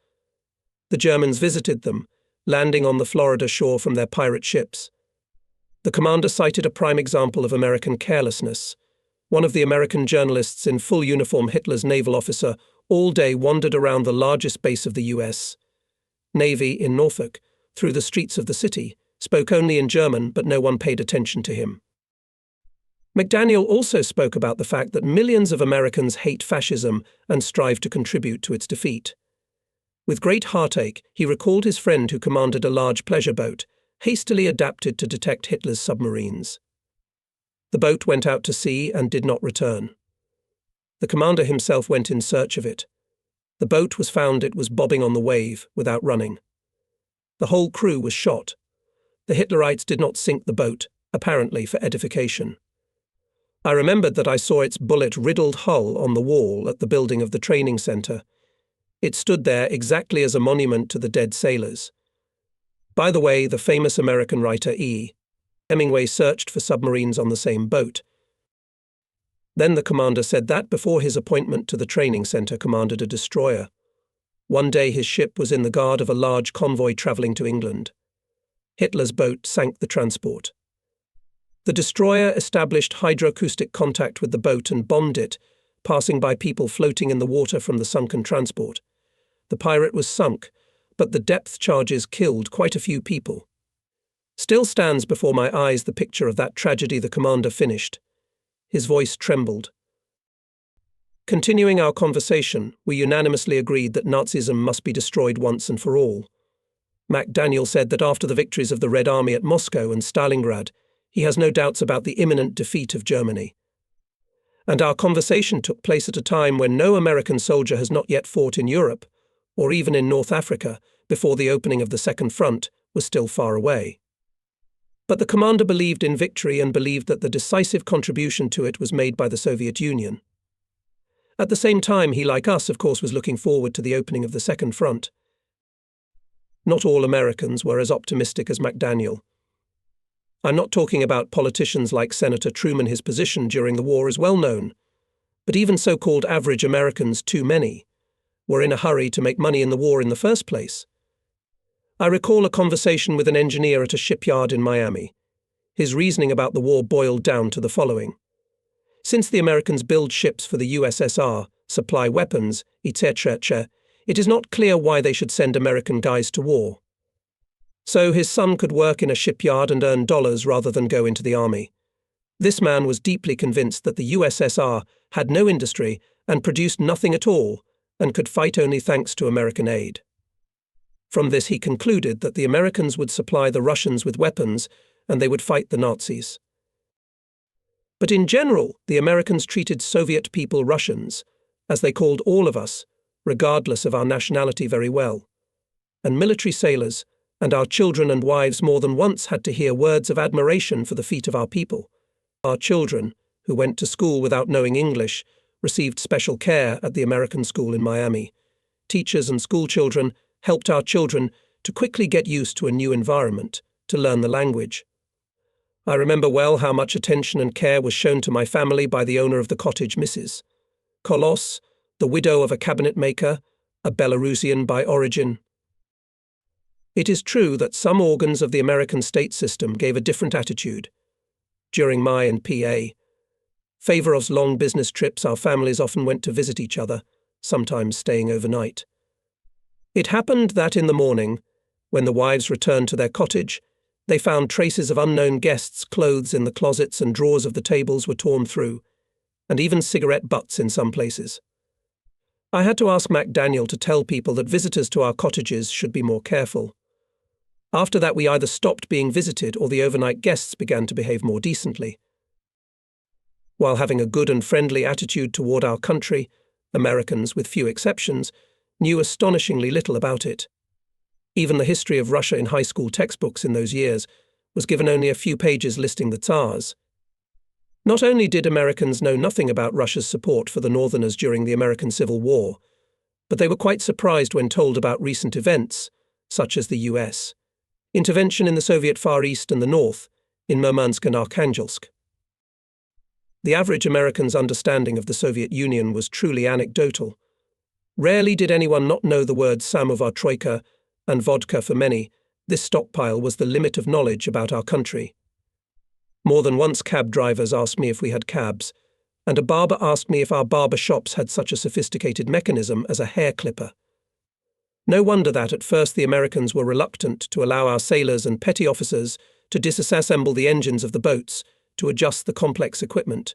The Germans visited them, landing on the Florida shore from their pirate ships. The commander cited a prime example of American carelessness. One of the American journalists in full uniform, Hitler's naval officer, all day wandered around the largest base of the U.S. Navy in Norfolk, through the streets of the city, spoke only in German, but no one paid attention to him. McDaniel also spoke about the fact that millions of Americans hate fascism and strive to contribute to its defeat. With great heartache, he recalled his friend who commanded a large pleasure boat, hastily adapted to detect Hitler's submarines. The boat went out to sea and did not return. The commander himself went in search of it. The boat was found it was bobbing on the wave without running. The whole crew was shot. The Hitlerites did not sink the boat, apparently for edification. I remembered that I saw its bullet-riddled hull on the wall at the building of the training center. It stood there exactly as a monument to the dead sailors. By the way, the famous American writer E. Hemingway searched for submarines on the same boat. Then the commander said that before his appointment to the training center commanded a destroyer. One day his ship was in the guard of a large convoy traveling to England. Hitler's boat sank the transport. The destroyer established hydroacoustic contact with the boat and bombed it, passing by people floating in the water from the sunken transport. The pirate was sunk, but the depth charges killed quite a few people. Still stands before my eyes the picture of that tragedy the commander finished. His voice trembled. Continuing our conversation, we unanimously agreed that Nazism must be destroyed once and for all. McDaniel said that after the victories of the Red Army at Moscow and Stalingrad, he has no doubts about the imminent defeat of Germany. And our conversation took place at a time when no American soldier has not yet fought in Europe, or even in North Africa, before the opening of the Second Front was still far away. But the commander believed in victory and believed that the decisive contribution to it was made by the Soviet Union. At the same time, he, like us, of course, was looking forward to the opening of the Second Front. Not all Americans were as optimistic as McDaniel. I'm not talking about politicians like Senator Truman. His position during the war is well known. But even so-called average Americans, too many, were in a hurry to make money in the war in the first place. I recall a conversation with an engineer at a shipyard in Miami. His reasoning about the war boiled down to the following. Since the Americans build ships for the USSR, supply weapons, etc., it is not clear why they should send American guys to war. So his son could work in a shipyard and earn dollars rather than go into the army. This man was deeply convinced that the USSR had no industry and produced nothing at all, and could fight only thanks to American aid. From this he concluded that the Americans would supply the Russians with weapons and they would fight the Nazis. But in general, the Americans treated Soviet people, Russians, as they called all of us, regardless of our nationality, very well. And military sailors, and our children and wives more than once had to hear words of admiration for the feat of our people. Our children, who went to school without knowing English, received special care at the American school in Miami. Teachers and school children helped our children to quickly get used to a new environment, to learn the language. I remember well how much attention and care was shown to my family by the owner of the cottage, Mrs. Kolos, the widow of a cabinet maker, a Belarusian by origin. It is true that some organs of the American state system gave a different attitude. During my and P.A. Favorov's long business trips, our families often went to visit each other, sometimes staying overnight. It happened that in the morning, when the wives returned to their cottage, they found traces of unknown guests' clothes in the closets and drawers of the tables were torn through, and even cigarette butts in some places. I had to ask McDaniel to tell people that visitors to our cottages should be more careful. After that, we either stopped being visited or the overnight guests began to behave more decently. While having a good and friendly attitude toward our country, Americans, with few exceptions, knew astonishingly little about it. Even the history of Russia in high school textbooks in those years was given only a few pages listing the Tsars. Not only did Americans know nothing about Russia's support for the Northerners during the American Civil War, but they were quite surprised when told about recent events, such as the US intervention in the Soviet Far East and the North, in Murmansk and Arkhangelsk. The average American's understanding of the Soviet Union was truly anecdotal. Rarely did anyone not know the words samovar troika and vodka for many. This stockpile was the limit of knowledge about our country. More than once cab drivers asked me if we had cabs, and a barber asked me if our barber shops had such a sophisticated mechanism as a hair clipper. No wonder that at first the Americans were reluctant to allow our sailors and petty officers to disassemble the engines of the boats to adjust the complex equipment.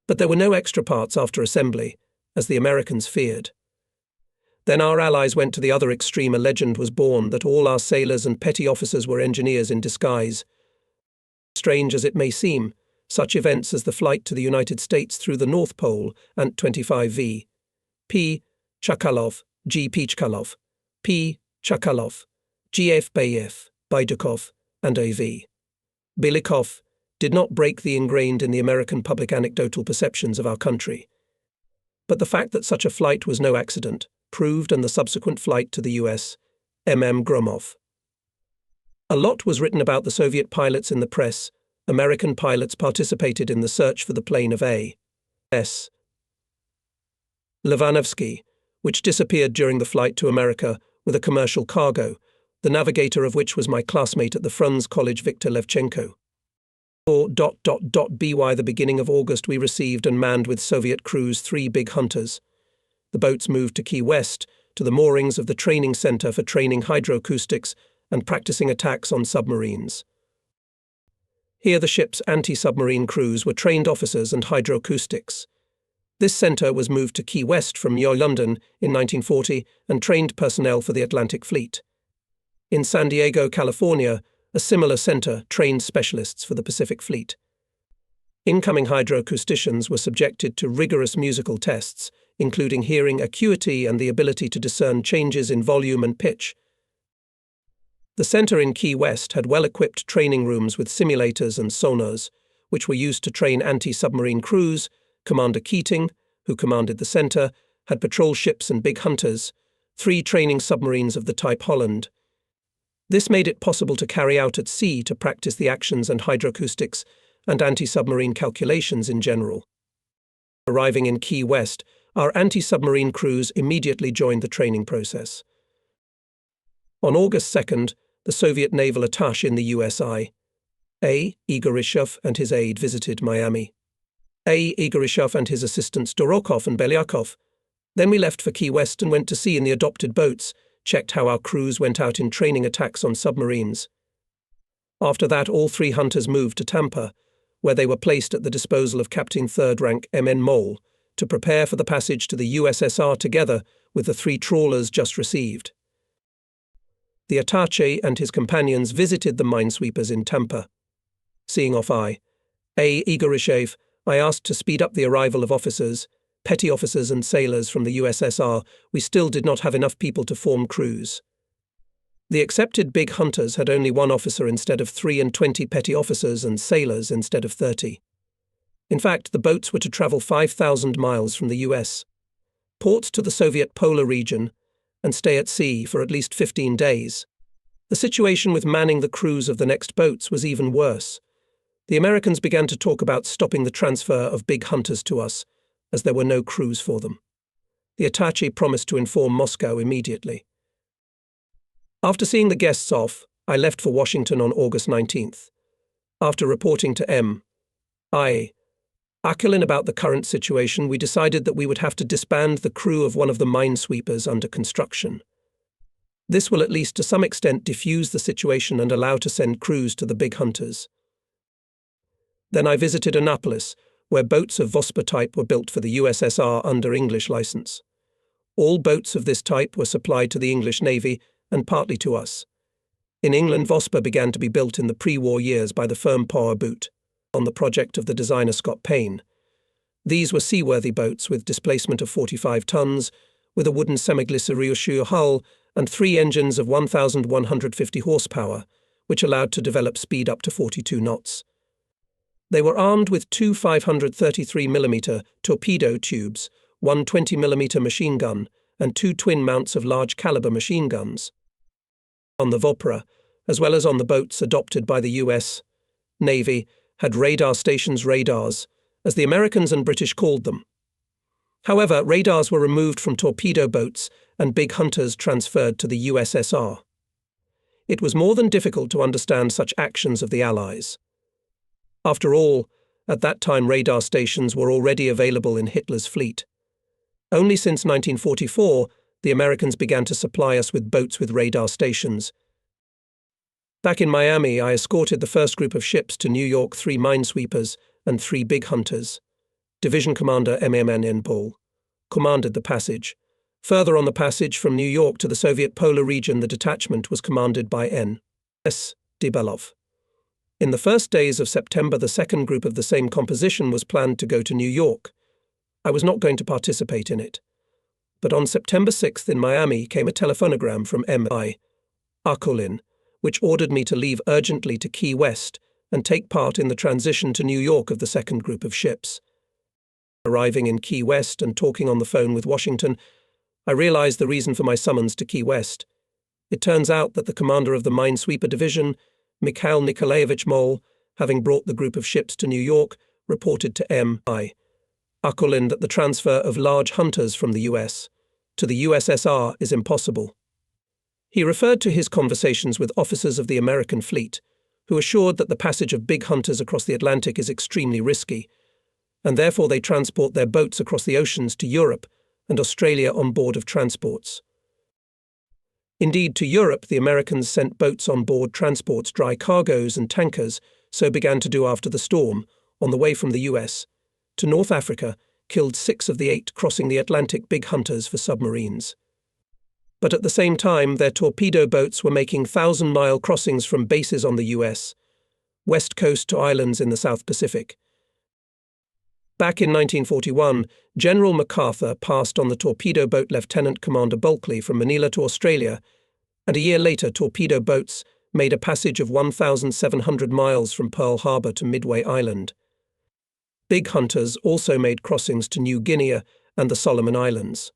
But there were no extra parts after assembly, as the Americans feared. Then our allies went to the other extreme. A legend was born that all our sailors and petty officers were engineers in disguise. Strange as it may seem, such events as the flight to the United States through the North Pole, Ant 25V, P. Chakalov, G. Pichkalov, P. Chakalov, G.F. Bayev, Baidukov, and A.V. Belikov did not break the ingrained in the American public anecdotal perceptions of our country. But the fact that such a flight was no accident proved, and the subsequent flight to the US, M.M. Gromov. A lot was written about the Soviet pilots in the press. American pilots participated in the search for the plane of A.S. Levanovsky, which disappeared during the flight to America with a commercial cargo, the navigator of which was my classmate at the Frunze College, Viktor Levchenko. By the beginning of August we received and manned with Soviet crews 3 big hunters. The boats moved to Key West, to the moorings of the training center for training hydroacoustics and practicing attacks on submarines. Here the ship's anti-submarine crews were trained officers and hydroacoustics. This center was moved to Key West from London in 1940 and trained personnel for the Atlantic Fleet. In San Diego, California, a similar center trained specialists for the Pacific Fleet. Incoming hydroacousticians were subjected to rigorous musical tests, including hearing acuity and the ability to discern changes in volume and pitch. The center in Key West had well-equipped training rooms with simulators and sonars, which were used to train anti-submarine crews. Commander Keating, who commanded the center, had patrol ships and big hunters, 3 training submarines of the type Holland. This made it possible to carry out at sea to practice the actions and hydroacoustics and anti-submarine calculations in general. Arriving in Key West, our anti-submarine crews immediately joined the training process. On August 2nd, the Soviet naval attaché in the USI, A. Igorishov, and his aide visited Miami. A. Igorishov and his assistants Dorokov and Belyakov. Then we left for Key West and went to sea in the adopted boats, checked how our crews went out in training attacks on submarines. After that, all 3 hunters moved to Tampa, where they were placed at the disposal of Captain 3rd Rank M.N. Mole to prepare for the passage to the USSR together with the 3 trawlers just received. The attaché and his companions visited the minesweepers in Tampa. Seeing off A. Igorishov, I asked to speed up the arrival of officers, petty officers and sailors from the USSR. We still did not have enough people to form crews. The accepted big hunters had only 1 officer instead of 3 and 20 petty officers and sailors instead of 30. In fact, the boats were to travel 5,000 miles from the US, port to the Soviet polar region, and stay at sea for at least 15 days. The situation with manning the crews of the next boats was even worse. The Americans began to talk about stopping the transfer of big hunters to us, as there were no crews for them. The attaché promised to inform Moscow immediately. After seeing the guests off, I left for Washington on August 19th. After reporting to M.I. Akulin about the current situation, we decided that we would have to disband the crew of one of the minesweepers under construction. This will at least to some extent diffuse the situation and allow to send crews to the big hunters. Then I visited Annapolis, where boats of Vosper type were built for the USSR under English license. All boats of this type were supplied to the English Navy and partly to us. In England, Vosper began to be built in the pre-war years by the firm Power Boot, on the project of the designer Scott Payne. These were seaworthy boats with displacement of 45 tons, with a wooden semi-glycerine hull and 3 engines of 1,150 horsepower, which allowed to develop speed up to 42 knots. They were armed with two 533mm torpedo tubes, one 20mm machine gun, and two twin mounts of large-caliber machine guns. On the Vopra, as well as on the boats adopted by the U.S. Navy, had radar stations, radars, as the Americans and British called them. However, radars were removed from torpedo boats and big hunters transferred to the USSR. It was more than difficult to understand such actions of the Allies. After all, at that time radar stations were already available in Hitler's fleet. Only since 1944, the Americans began to supply us with boats with radar stations. Back in Miami, I escorted the first group of ships to New York, 3 minesweepers and 3 big hunters. Division Commander MMN Bull commanded the passage. Further on the passage from New York to the Soviet polar region, the detachment was commanded by N.S. Debelov. In the first days of September, the second group of the same composition was planned to go to New York. I was not going to participate in it. But on September 6th in Miami came a telephonogram from M.I. Arkolin, which ordered me to leave urgently to Key West and take part in the transition to New York of the second group of ships. Arriving in Key West and talking on the phone with Washington, I realized the reason for my summons to Key West. It turns out that the commander of the Minesweeper Division, Mikhail Nikolaevich Mol, having brought the group of ships to New York, reported to M.I. Arkolin that the transfer of large hunters from the US to the USSR is impossible. He referred to his conversations with officers of the American fleet, who assured that the passage of big hunters across the Atlantic is extremely risky, and therefore they transport their boats across the oceans to Europe and Australia on board of transports. Indeed, to Europe, the Americans sent boats on board transports, dry cargoes and tankers, so began to do after the storm, on the way from the US to North Africa, killed 6 of the 8 crossing the Atlantic big hunters for submarines. But at the same time, their torpedo boats were making 1,000-mile crossings from bases on the US West Coast to islands in the South Pacific. Back in 1941, General MacArthur passed on the torpedo boat Lieutenant Commander Bulkley from Manila to Australia, and a year later torpedo boats made a passage of 1,700 miles from Pearl Harbor to Midway Island. Big hunters also made crossings to New Guinea and the Solomon Islands.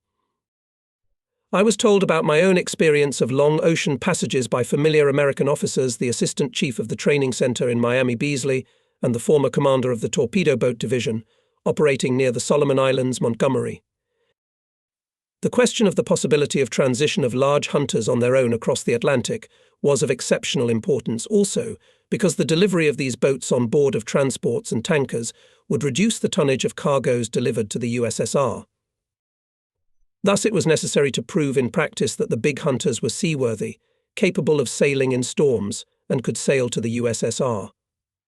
I was told about my own experience of long ocean passages by familiar American officers, the assistant chief of the training center in Miami Beasley and the former commander of the torpedo boat division, operating near the Solomon Islands, Montgomery. The question of the possibility of transition of large hunters on their own across the Atlantic was of exceptional importance also because the delivery of these boats on board of transports and tankers would reduce the tonnage of cargoes delivered to the USSR. Thus it was necessary to prove in practice that the big hunters were seaworthy, capable of sailing in storms, and could sail to the USSR.